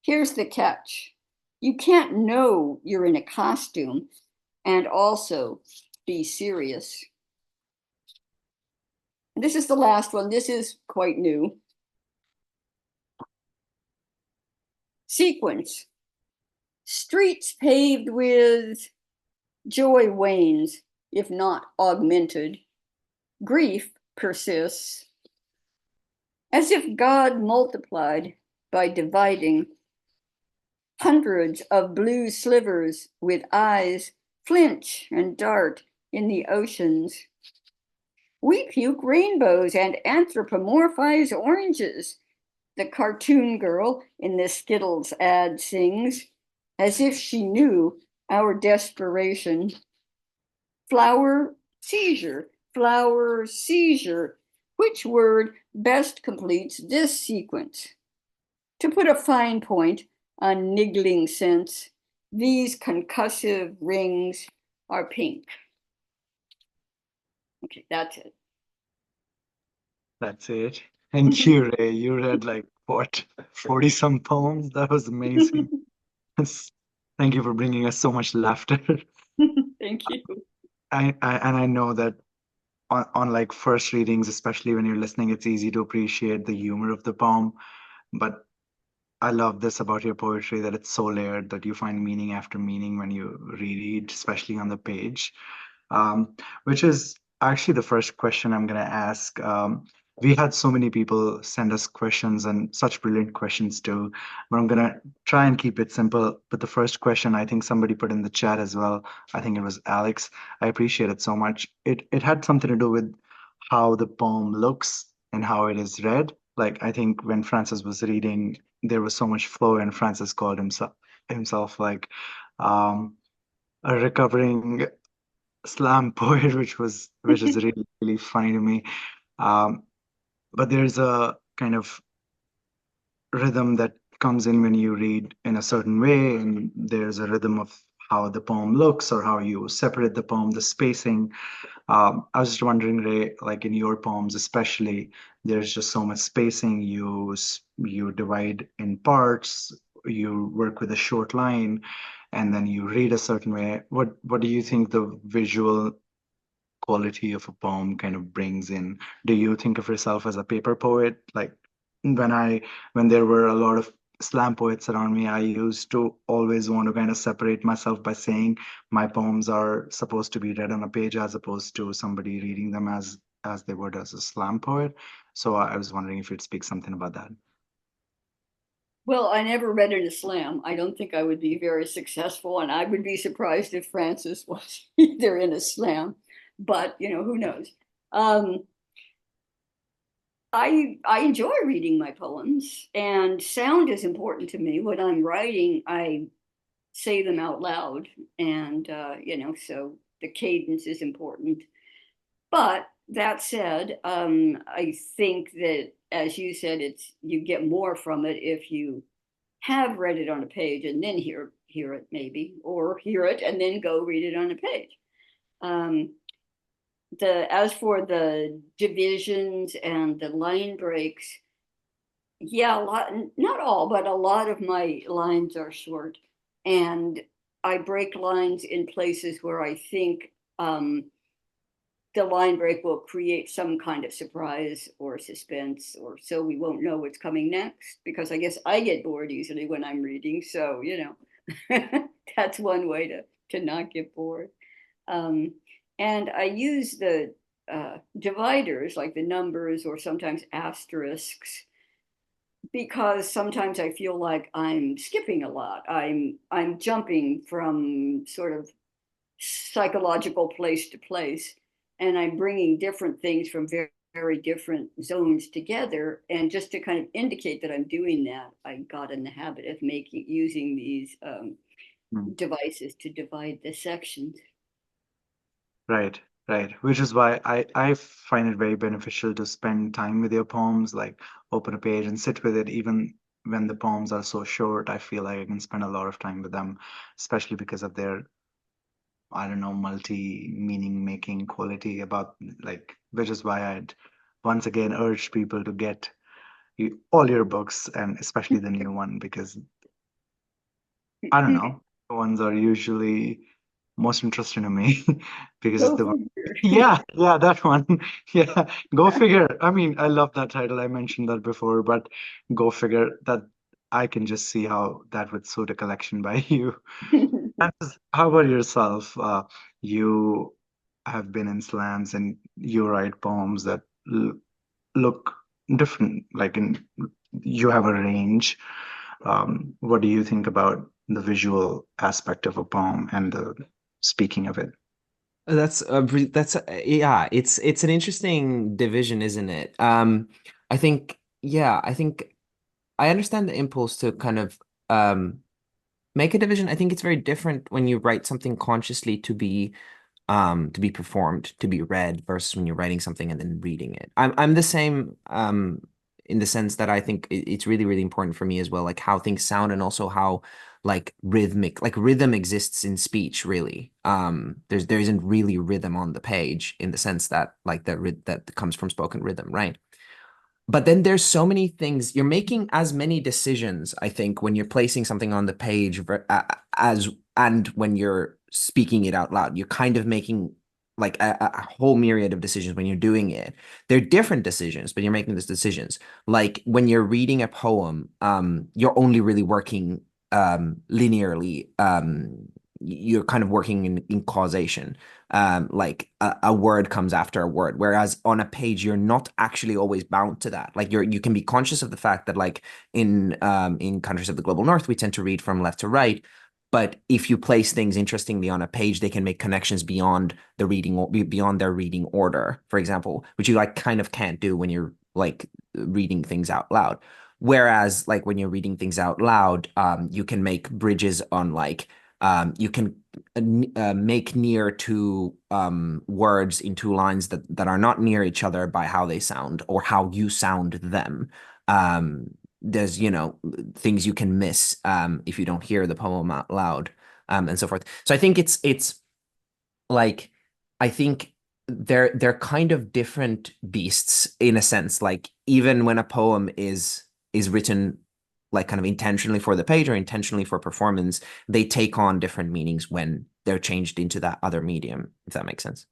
Here's the catch. You can't know you're in a costume and also be serious. And this is the last one. This is quite new. Sequence. Streets paved with joy wanes, if not augmented. Grief persists, as if God multiplied by dividing. Hundreds of blue slivers with eyes flinch and dart in the oceans. We puke rainbows and anthropomorphize oranges, the cartoon girl in the Skittles ad sings, as if she knew our desperation. Flower seizure, flower seizure. Which word best completes this sequence? To put a fine point on niggling sense, these concussive rings are pink. Okay, that's it. That's it. Thank you, Ray. You read like what, 40 some poems? That was amazing. Thank you for bringing us so much laughter. Thank you. I know that on like first readings, especially when you're listening, it's easy to appreciate the humor of the poem. But I love this about your poetry, that it's so layered that you find meaning after meaning when you reread, especially on the page. Which is actually the first question I'm going to ask. We had so many people send us questions and such brilliant questions too, but I'm going to try and keep it simple. But the first question, I think somebody put in the chat as well. I think it was Alex. I appreciate it so much. It had something to do with how the poem looks and how it is read. Like, I think when Francis was reading, there was so much flow, and Francis called himself like a recovering slam poet, which is really really funny to me. Um, but there's a kind of rhythm that comes in when you read in a certain way, and there's a rhythm of how the poem looks or how you separate the poem, the spacing. I was just wondering, Ray, like in your poems, especially, there's just so much spacing. You divide in parts. You work with a short line, and then you read a certain way. What do you think the visual quality of a poem kind of brings in? Do you think of yourself as a paper poet? Like when I when there were a lot of slam poets around me, I used to always want to kind of separate myself by saying my poems are supposed to be read on a page as opposed to somebody reading them as they would as a slam poet. So I was wondering if you'd speak something about that. Well, I never read in a slam. I don't think I would be very successful, and I would be surprised if Francis was either in a slam. But who knows? Um, I enjoy reading my poems, and sound is important to me. When I'm writing, I say them out loud, and so the cadence is important. But that said, I think that, as you said, you get more from it if you have read it on a page and then hear it maybe, or hear it and then go read it on a page. Um, the As for the divisions and the line breaks, yeah, a lot, not all, but a lot of my lines are short, and I break lines in places where I think the line break will create some kind of surprise or suspense, or so we won't know what's coming next, because I guess I get bored easily when I'm reading. So, that's one way to not get bored. Um, and I use the dividers, like the numbers or sometimes asterisks, because sometimes I feel like I'm skipping a lot. I'm jumping from sort of psychological place to place, and I'm bringing different things from very different zones together. And just to kind of indicate that I'm doing that, I got in the habit of using these Hmm. devices to divide the sections. Right, right. Which is why I find it very beneficial to spend time with your poems, like open a page and sit with it, even when the poems are so short. I feel like I can spend a lot of time with them, especially because of their, I don't know, multi-meaning making quality about like, which is why I'd once again urge people to get all your books and especially the new one because I don't know, the ones are usually most interesting to me because it's Go the figure. yeah, that one. Yeah, go figure. I mean, I love that title. I mentioned that before, but go figure that I can just see how that would suit a collection by you. Francis, how about yourself? You have been in slams and you write poems that look different. Like you have a range. What do you think about the visual aspect of a poem and the speaking of it? Yeah, it's an interesting division, isn't it? I think yeah, I think I understand the impulse to kind of make a division. I think it's very different when you write something consciously to be performed, to be read, versus when you're writing something and then reading it. I'm the same in the sense that I think it's really, really important for me as well, like how things sound and also how like rhythm exists in speech, really. There isn't really rhythm on the page in the sense that like that comes from spoken rhythm, right? But then there's so many things you're making as many decisions, I think, when you're placing something on the page as and when you're speaking it out loud. You're kind of making like a whole myriad of decisions when you're doing it. They're different decisions, but you're making those decisions. Like when you're reading a poem, you're only really working linearly. You're kind of working in causation, like a word comes after a word, whereas on a page you're not actually always bound to that. Like you can be conscious of the fact that like in countries of the global north we tend to read from left to right, but if you place things interestingly on a page they can make connections beyond the reading or beyond their reading order, for example, which you like kind of can't do when you're like reading things out loud. Whereas like when you're reading things out loud, you can make bridges on like you can make near two words in two lines that are not near each other by how they sound or how you sound them. There's, things you can miss if you don't hear the poem out loud. and so forth. So I think it's like, I think they're kind of different beasts in a sense. Like even when a poem is written like kind of intentionally for the page or intentionally for performance, they take on different meanings when they're changed into that other medium, if that makes sense.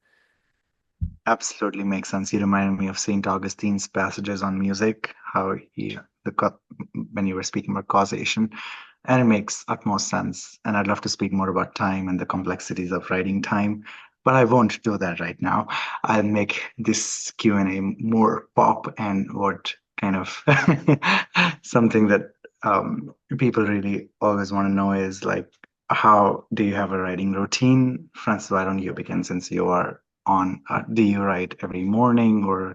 Absolutely makes sense. You reminded me of Saint Augustine's passages on music, how when you were speaking about causation, and it makes utmost sense. And I'd love to speak more about time and the complexities of writing time, but I won't do that right now. I'll make this Q&A more pop and what kind of something that people really always want to know is like, how do you have a writing routine? Francis, why don't you begin since you are on? Do you write every morning or?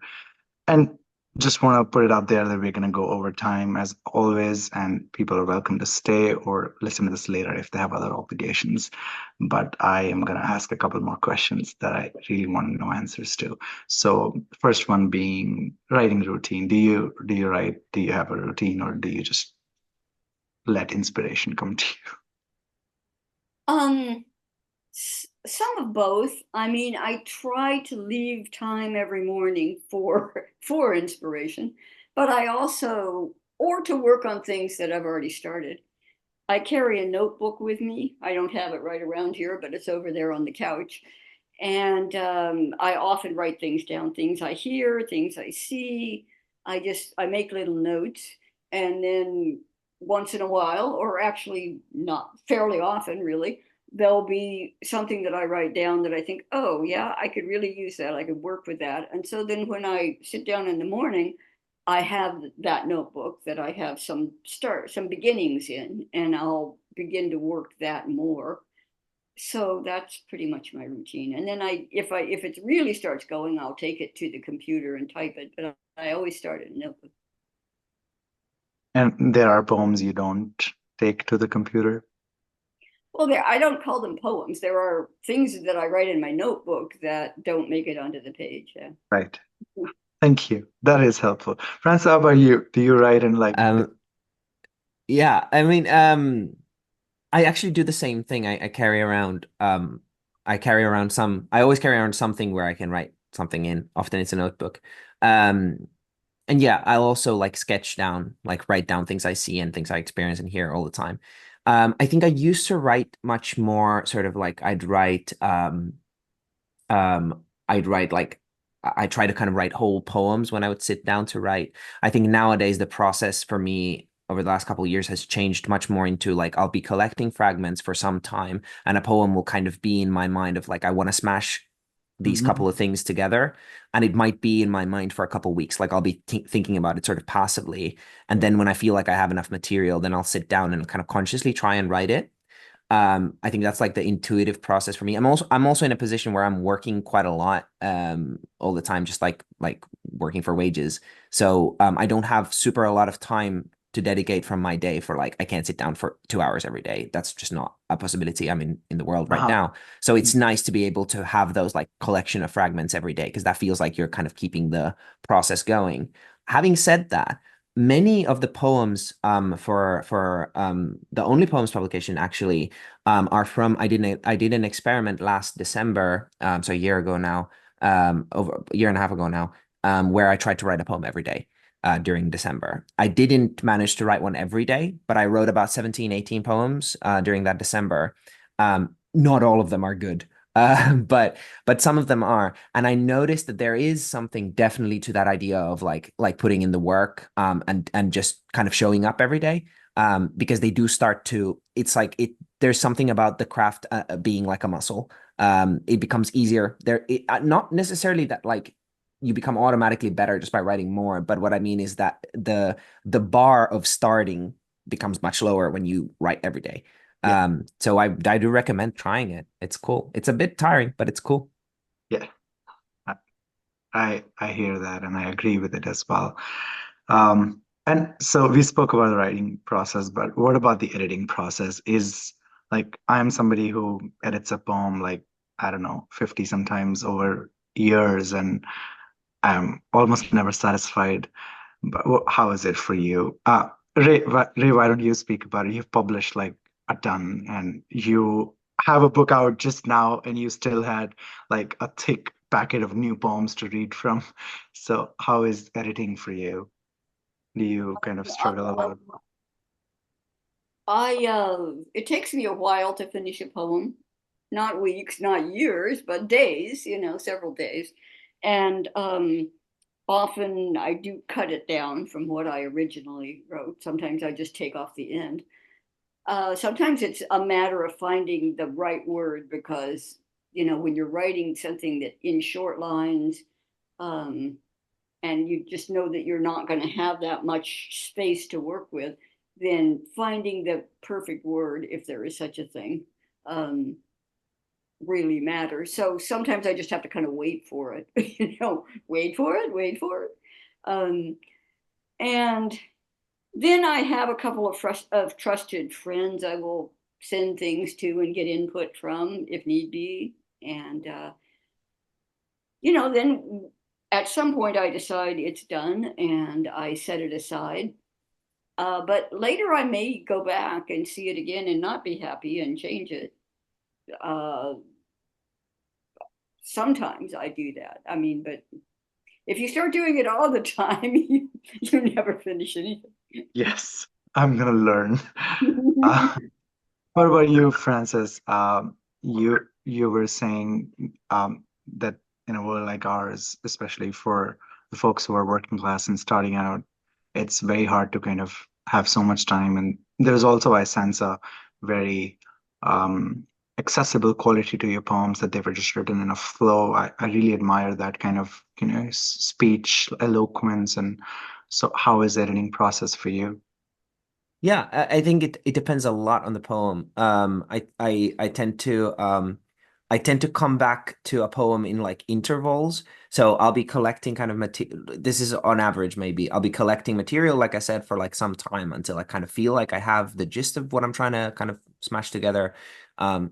And just want to put it out there that we're going to go over time as always, and people are welcome to stay or listen to this later if they have other obligations. But I am going to ask a couple more questions that I really want to know answers to. So, first one being writing routine. Do you write? Do you have a routine, or do you just let inspiration come to you? Um, some of both. I mean, I try to leave time every morning for for inspiration, but I also or to work on things that I've already started. I carry a notebook with me. I don't have it right around here, but it's over there on the couch. And I often write things down, things I hear, things I see. I make little notes, and then once in a while, or actually not fairly often, really, there'll be something that I write down that I think, oh yeah, I could really use that. I could work with that. And so then when I sit down in the morning, I have that notebook that I have some beginnings in, and I'll begin to work that more. So that's pretty much my routine. And then if it really starts going, I'll take it to the computer and type it. But I always start in a notebook. And there are poems you don't take to the computer. Well, I don't call them poems. There are things that I write in my notebook that don't make it onto the page. Yeah. Right. Thank you. That is helpful. Francis, how about you? Do you write in like Yeah, I mean, I actually do the same thing. I carry around I always carry around something where I can write something in. Often it's a notebook. Um, and yeah, I'll also like sketch down, like write down things I see and things I experience and hear all the time. I think I used to write much more sort of like I'd write like I try to kind of write whole poems when I would sit down to write. I think nowadays the process for me over the last couple of years has changed much more into like I'll be collecting fragments for some time, and a poem will kind of be in my mind of like I want to smash these Mhm. couple of things together, and it might be in my mind for a couple of weeks. Like I'll be thinking about it sort of passively, and then when I feel like I have enough material, then I'll sit down and kind of consciously try and write it. I think that's like the intuitive process for me. I'm also in a position where I'm working quite a lot all the time, just like working for wages. So I don't have super a lot of time to dedicate from my day for like I can't sit down for 2 hours every day. That's just not a possibility. I'm in the world right Uh-huh. now. So it's nice to be able to have those like collection of fragments every day because that feels like you're kind of keeping the process going. Having said that, many of the poems for the only poems publication actually are from I did an experiment last December, so a year ago now, over a year and a half ago now, where I tried to write a poem every day during December. I didn't manage to write one every day, but I wrote about 17, 18 poems during that December. Not all of them are good. But some of them are, and I noticed that there is something definitely to that idea of like putting in the work and just kind of showing up every day, because they do start to, it's like there's something about the craft being like a muscle. It becomes easier not necessarily that like you become automatically better just by writing more, but what I mean is that the bar of starting becomes much lower when you write every day. Yeah. So I do recommend trying it. It's cool. It's a bit tiring, but it's cool. Yeah. I hear that and I agree with it as well. And so we spoke about the writing process, but what about the editing process? Is like I'm somebody who edits a poem like I don't know 50 sometimes over years, and I'm almost never satisfied. But how is it for you? Ray, why don't you speak about it? You've published like are done and you have a book out just now and you still had like a thick packet of new poems to read from. So how is editing for you? Do you kind of struggle a lot? It takes me a while to finish a poem, not weeks, not years, but days, several days. And often I do cut it down from what I originally wrote. Sometimes I just take off the end. Sometimes it's a matter of finding the right word because, when you're writing something that in short lines, um, and you just know that you're not going to have that much space to work with, then finding the perfect word, if there is such a thing, um, really matters. So sometimes I just have to kind of wait for it, wait for it, wait for it. Um, and then I have a couple of trusted friends I will send things to and get input from if need be. And, then at some point I decide it's done and I set it aside. But later I may go back and see it again and not be happy and change it. Uh, Sometimes I do that. I mean, but if you start doing it all the time, you never finish anything. Yes, I'm gonna learn. Uh, what about you, Francis? You were saying that in a world like ours, especially for the folks who are working class and starting out, it's very hard to kind of have so much time. And there's also, I sense, a very um, accessible quality to your poems that they were just written in a flow. I really admire that kind of, speech, eloquence. And so, how is the editing process for you? Yeah, I think it depends a lot on the poem. I tend to come back to a poem in like intervals. So I'll be collecting kind of material. This is on average, maybe I'll be collecting material, like I said, for like some time until I kind of feel like I have the gist of what I'm trying to kind of smash together,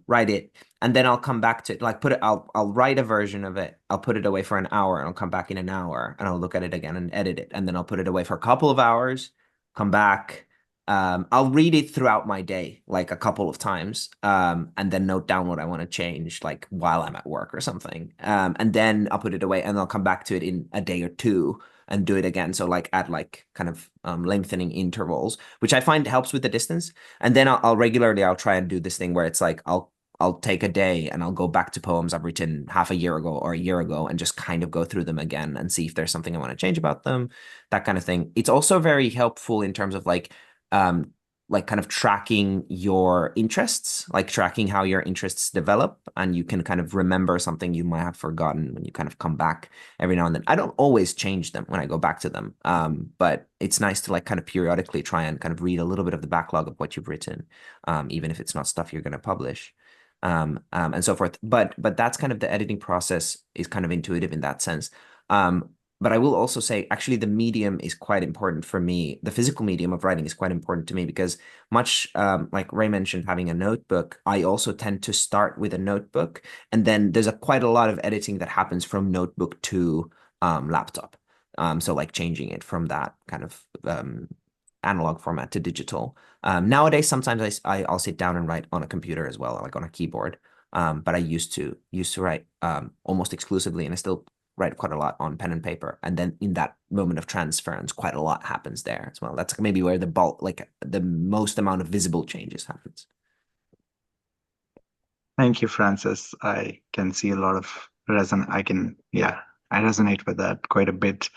write it, and then I'll come back to it, like put it. I'll write a version of it. I'll put it away for an hour, and I'll come back in an hour, and I'll look at it again and edit it, and then I'll put it away for a couple of hours, come back. I'll read it throughout my day, like a couple of times, and then note down what I want to change, like while I'm at work or something. And then I'll put it away and I'll come back to it in a day or two and do it again. So like at like kind of lengthening intervals, which I find helps with the distance. And then I'll regularly I'll try and do this thing where it's like I'll take a day and I'll go back to poems I've written half a year ago or a year ago and just kind of go through them again and see if there's something I want to change about them, that kind of thing. It's also very helpful in terms of um, like kind of tracking your interests, like tracking how your interests develop, and you can kind of remember something you might have forgotten when you kind of come back every now and then. I don't always change them when I go back to them, but it's nice to like kind of periodically try and kind of read a little bit of the backlog of what you've written, even if it's not stuff you're going to publish. And so forth. But that's kind of the editing process is kind of intuitive in that sense. But I will also say, actually, the medium is quite important for me. The physical medium of writing is quite important to me because much like Rae mentioned, having a notebook, I also tend to start with a notebook. And then there's quite a lot of editing that happens from notebook to laptop. So like changing it from that kind of analog format to digital. Nowadays, sometimes I'll sit down and write on a computer as well, like on a keyboard. But I used to write almost exclusively, and I still write quite a lot on pen and paper. And then in that moment of transference, quite a lot happens there as well. That's maybe where the bulk, like the most amount of visible changes happens. Thank you, Francis. I can see a lot of yeah, I resonate with that quite a bit.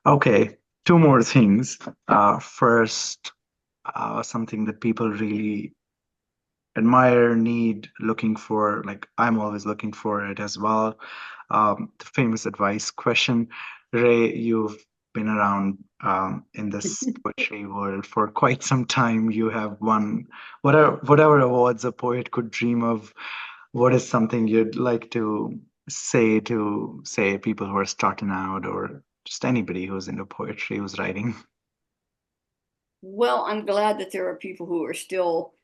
Okay, two more things. First, something that people really admire, need, looking for, like I'm always looking for it as well. The famous advice question. Rae, you've been around in this poetry world for quite some time. You have won whatever awards a poet could dream of. What is something you'd like to say people who are starting out or just anybody who's into poetry, who's writing? Well, I'm glad that there are people who are still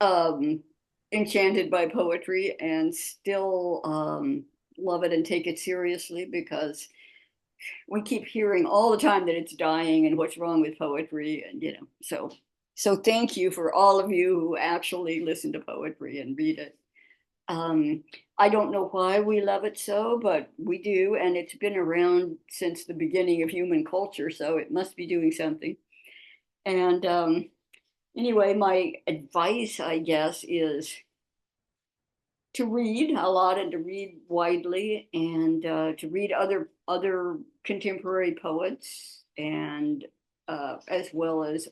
um, enchanted by poetry and still love it and take it seriously because we keep hearing all the time that it's dying and what's wrong with poetry and so So thank you for all of you who actually listen to poetry and read it. I don't know why we love it so, but we do, and it's been around since the beginning of human culture, so it must be doing something. And anyway, my advice, I guess, is to read a lot and to read widely, and to read other contemporary poets, and as well as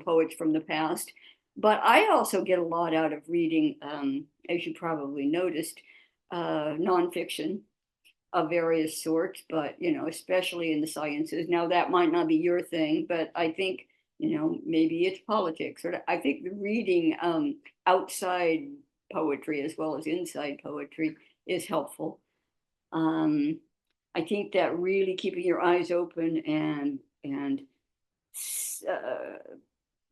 poets from the past. But I also get a lot out of reading, as you probably noticed, nonfiction of various sorts, but especially in the sciences. Now that might not be your thing, but I think maybe it's politics, or I think the reading outside poetry as well as inside poetry is helpful. Um, I think that really keeping your eyes open and uh,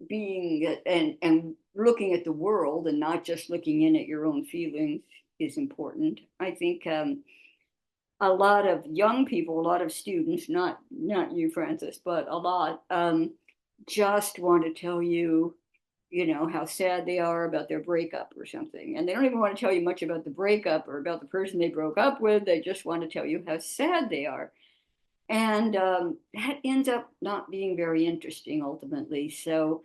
being and looking at the world and not just looking in at your own feelings is important. I think a lot of young people, a lot of students, not you, Francis, but a lot, just want to tell you, how sad they are about their breakup or something. And they don't even want to tell you much about the breakup or about the person they broke up with. They just want to tell you how sad they are. And that ends up not being very interesting ultimately. So,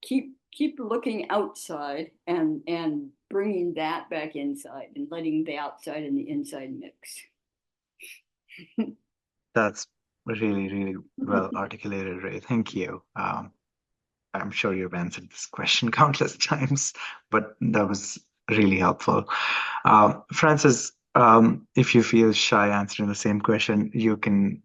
keep looking outside and bringing that back inside and letting the outside and the inside mix. That's really, really well articulated, Ray. Thank you. I'm sure you've answered this question countless times, but that was really helpful. Francis, if you feel shy answering the same question, you can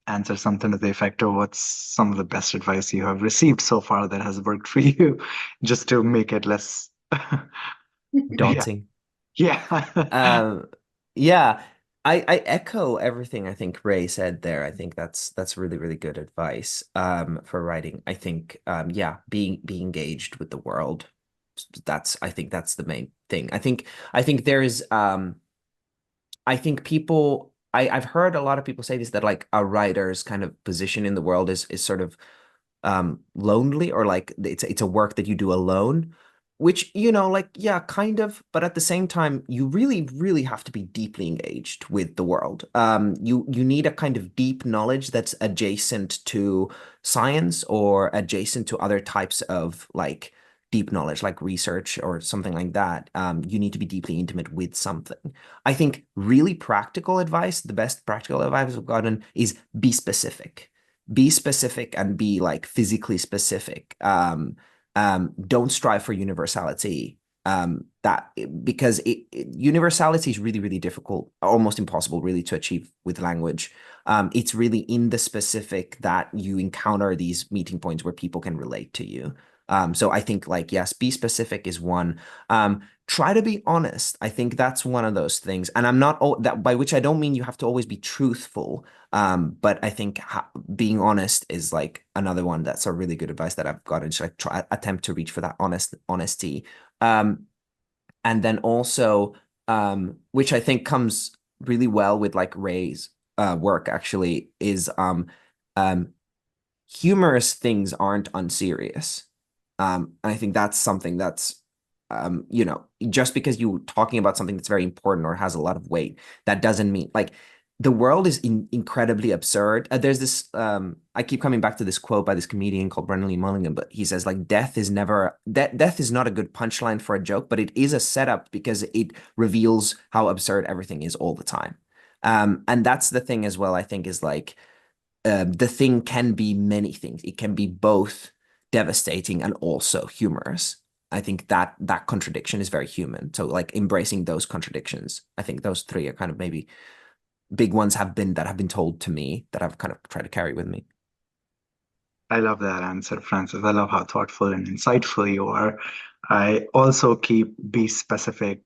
answer something to the effect of what's some of the best advice you have received so far that has worked for you, just to make it less. Daunting. Yeah. Um, yeah, I echo everything I think Ray said there. I think that's really, really good advice for writing. I think yeah, be engaged with the world. I think that's the main thing. I think there's I think people I've heard a lot of people say this, that like a writer's kind of position in the world is sort of lonely, or like it's a work that you do alone, which like, yeah, kind of, but at the same time you really have to be deeply engaged with the world. You need a kind of deep knowledge that's adjacent to science or adjacent to other types of like deep knowledge like research or something like that. You need to be deeply intimate with something. I think really practical advice, the best practical advice I've gotten is be specific and be like physically specific. Don't strive for universality. That because universality is really difficult, almost impossible, really, to achieve with language. It's really in the specific that you encounter these meeting points where people can relate to you. So I think, like, yes, be specific is one. Try to be honest. I think that's one of those things. And I'm not that, by which I don't mean you have to always be truthful. But I think being honest is like another one that's a really good advice that I've gotten. Just like attempt to reach for that honesty. And then also, which I think comes really well with like Ray's work actually, is humorous things aren't unserious. I think that's something that's just because you're talking about something that's very important or has a lot of weight, that doesn't mean like the world is incredibly absurd. There's this, I keep coming back to this quote by this comedian called Brennan Lee Mulligan, but he says like death is not a good punchline for a joke, but it is a setup because it reveals how absurd everything is all the time. And that's the thing as well, I think, is like the thing can be many things. It can be both devastating and also humorous. I think that contradiction is very human. So like embracing those contradictions, I think those three are kind of maybe big ones have been told to me that I've kind of tried to carry with me. I love that answer, Francis. I love how thoughtful and insightful you are. I also keep be specific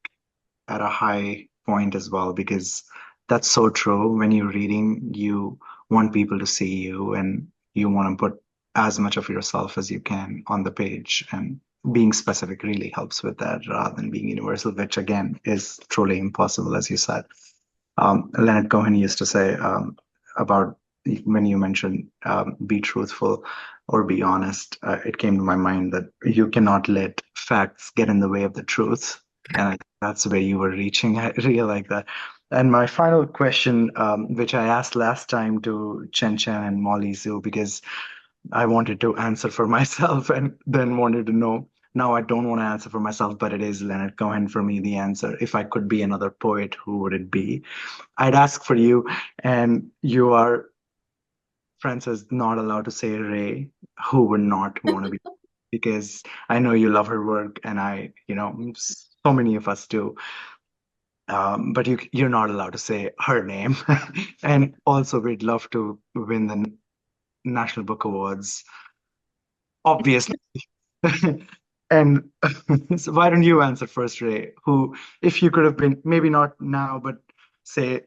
at a high point as well, because that's so true. When you're reading, you want people to see you and you want to put as much of yourself as you can on the page. And being specific really helps with that rather than being universal, which again is truly impossible, as you said. Leonard Cohen used to say about when you mentioned be truthful, or be honest. It came to my mind that you cannot let facts get in the way of the truth. And I think that's where you were reaching. I really like that. And my final question, which I asked last time to Chen Chen and Molly Zhu, because I wanted to answer for myself and then wanted to know. Now I don't want to answer for myself, but it is Leonard Cohen for me, the answer. If I could be another poet, who would it be? I'd ask for you, and you are, Frances, not allowed to say Ray, who would not want to be, because I know you love her work, and so many of us do. But you're not allowed to say her name. And also, we'd love to win the National Book Awards, obviously. And so why don't you answer first, Ray? Who, if you could have been, maybe not now, but say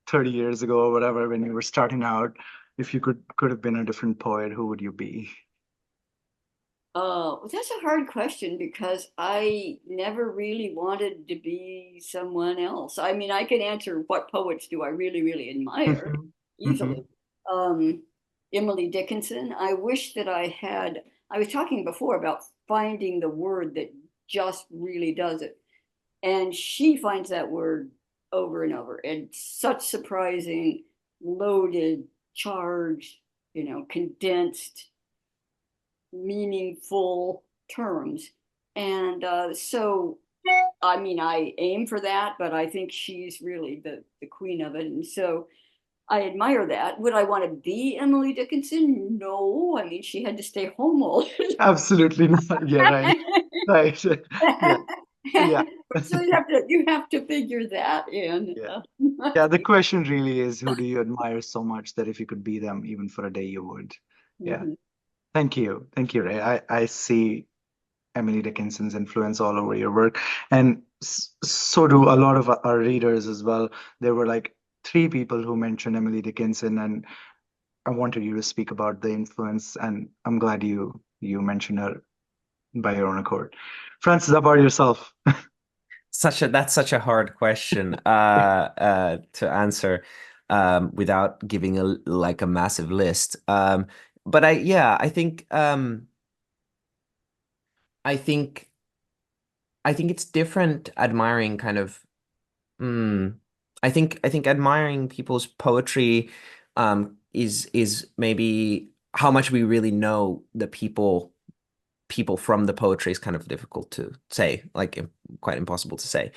30 years ago or whatever, when you were starting out, if you could have been a different poet, who would you be? That's a hard question because I never really wanted to be someone else. I mean, I can answer what poets do I really, really admire Hmm. Hmm. easily. Um, Emily Dickinson. I wish that I was talking before about finding the word that just really does it. And she finds that word over and over and such surprising, loaded, charged, condensed meaningful terms. And so, I mean, I aim for that, but I think she's really the queen of it. And so I admire that. Would I want to be Emily Dickinson? No. I mean, she had to stay home all the Absolutely not. Yeah, right. Right. Yeah. Yeah. time. So you have to figure that in. Yeah. Yeah. The question really is, who do you admire so much that if you could be them even for a day, you would? Yeah. Mhm. Thank you. Thank you, Ray. I see Emily Dickinson's influence all over your work. And so do a lot of our readers as well. There were like three people who mentioned Emily Dickinson, and I wanted you to speak about the influence, and I'm glad you mentioned her by your own accord. Francis, about yourself. That's such a hard question to answer without giving a massive list. But I think I think I think it's different admiring kind of mm, I think admiring people's poetry is maybe how much we really know the people from the poetry is kind of difficult to say, like quite impossible to say.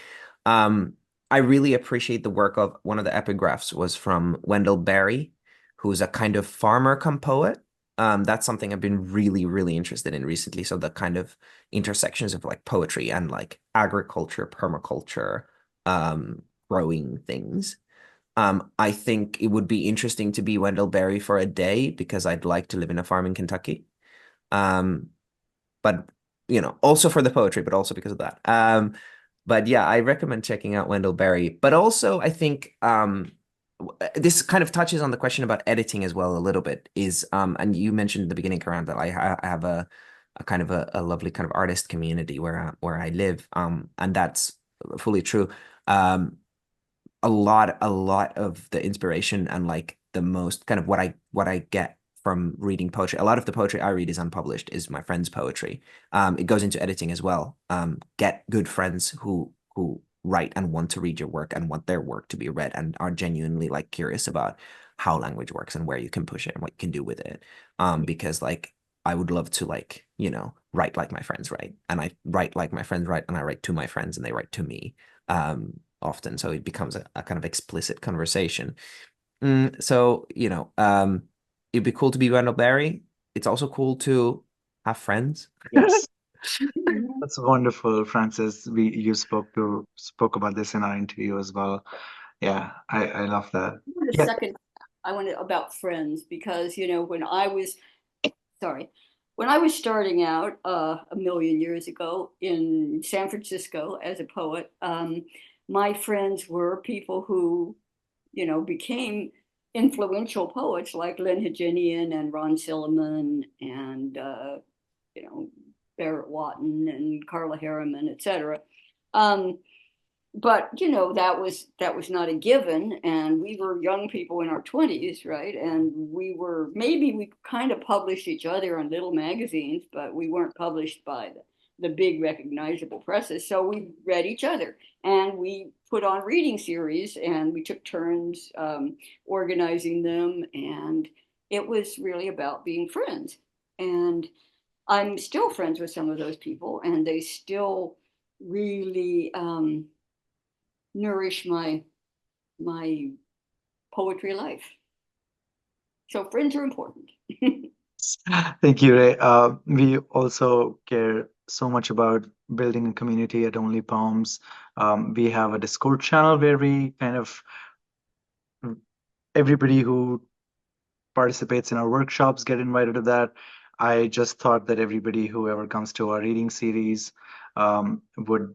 Um, I really appreciate the work of one of the epigraphs was from Wendell Berry, who's a kind of farmer come poet. That's something I've been really, really interested in recently. So the kind of intersections of like poetry and like agriculture, permaculture, um, growing things. I think it would be interesting to be Wendell Berry for a day because I'd like to live in a farm in Kentucky. Um, but also for the poetry, but also because of that. But yeah, I recommend checking out Wendell Berry. But also, I think this kind of touches on the question about editing as well a little bit. And you mentioned at the beginning, Karan, that I have a kind of a lovely kind of artist community where I live, and that's fully true. Um, a lot of the inspiration and like the most kind of what I get from reading poetry. A lot of the poetry I read is unpublished, is my friends' poetry. It goes into editing as well. Get good friends who write and want to read your work and want their work to be read and are genuinely like curious about how language works and where you can push it and what you can do with it. Because like I would love to like, write like my friends write. And I write like my friends write and I write to my friends and they write to me. Often. So it becomes a kind of explicit conversation. So, it'd be cool to be Wendell Berry. It's also cool to have friends. Yes. That's wonderful, Francis. You spoke about this in our interview as well. Yeah, I love that. The Yeah. second, I wanted about friends because sorry, when I was starting out a million years ago in San Francisco as a poet, my friends were people who, became influential poets like Len Haginian and Ron Silliman and, you know, Barrett Watton and Carla Harriman, etc. Um, but you know, that was not a given, and we were young people in our 20s, right? And maybe we kind of published each other on little magazines, but we weren't published by the big recognizable presses. So we read each other, and we put on reading series, and we took turns organizing them, and it was really about being friends. And I'm still friends with some of those people, and they still really nourish my poetry life. So friends are important. Thank you, Ray. We also care so much about building a community at Only Poems. We have a Discord channel where we kind of everybody who participates in our workshops get invited to that. I just thought that everybody whoever comes to our reading series would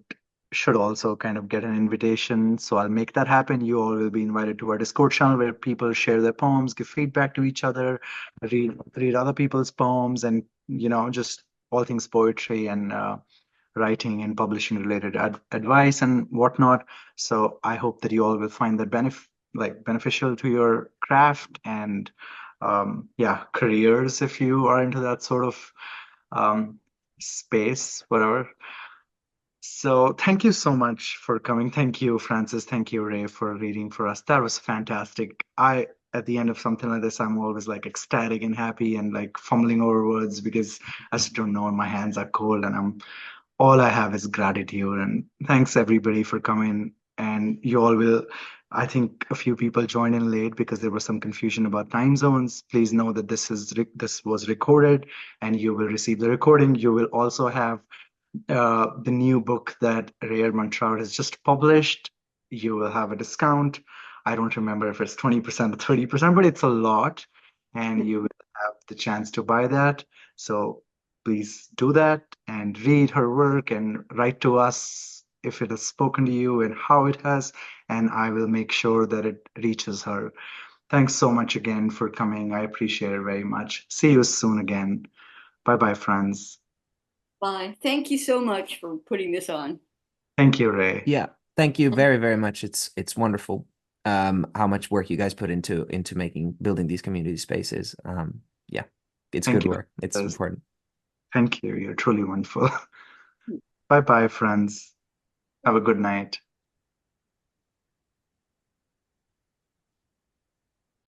should also kind of get an invitation. So I'll make that happen. You all will be invited to our Discord channel where people share their poems, give feedback to each other, read other people's poems, and just all things poetry and writing and publishing related advice and whatnot. So I hope that you all will find that beneficial to your craft and yeah, careers if you are into that sort of um, space, whatever. So thank you so much for coming. Thank you, Francis. Thank you, Ray, for reading for us. That was fantastic. At the end of something like this, I'm always like ecstatic and happy and like fumbling over words because I just don't know. My hands are cold and all I have is gratitude. And thanks everybody for coming. And you all will, I think a few people joined in late because there was some confusion about time zones. Please know that this was recorded and you will receive the recording. You will also have the new book that Rae Armantrout has just published. You will have a discount. I don't remember if it's 20% or 30%, but it's a lot. And you will have the chance to buy that. So please do that and read her work and write to us if it has spoken to you and how it has. And I will make sure that it reaches her. Thanks so much again for coming. I appreciate it very much. See you soon again. Bye bye, friends. Bye. Thank you so much for putting this on. Thank you, Ray. Yeah, thank you very, very much. It's wonderful how much work you guys put into building these community spaces. Yeah, it's Thank good you. work. It's important. Thank you. You're truly wonderful. Bye bye, friends. Have a good night.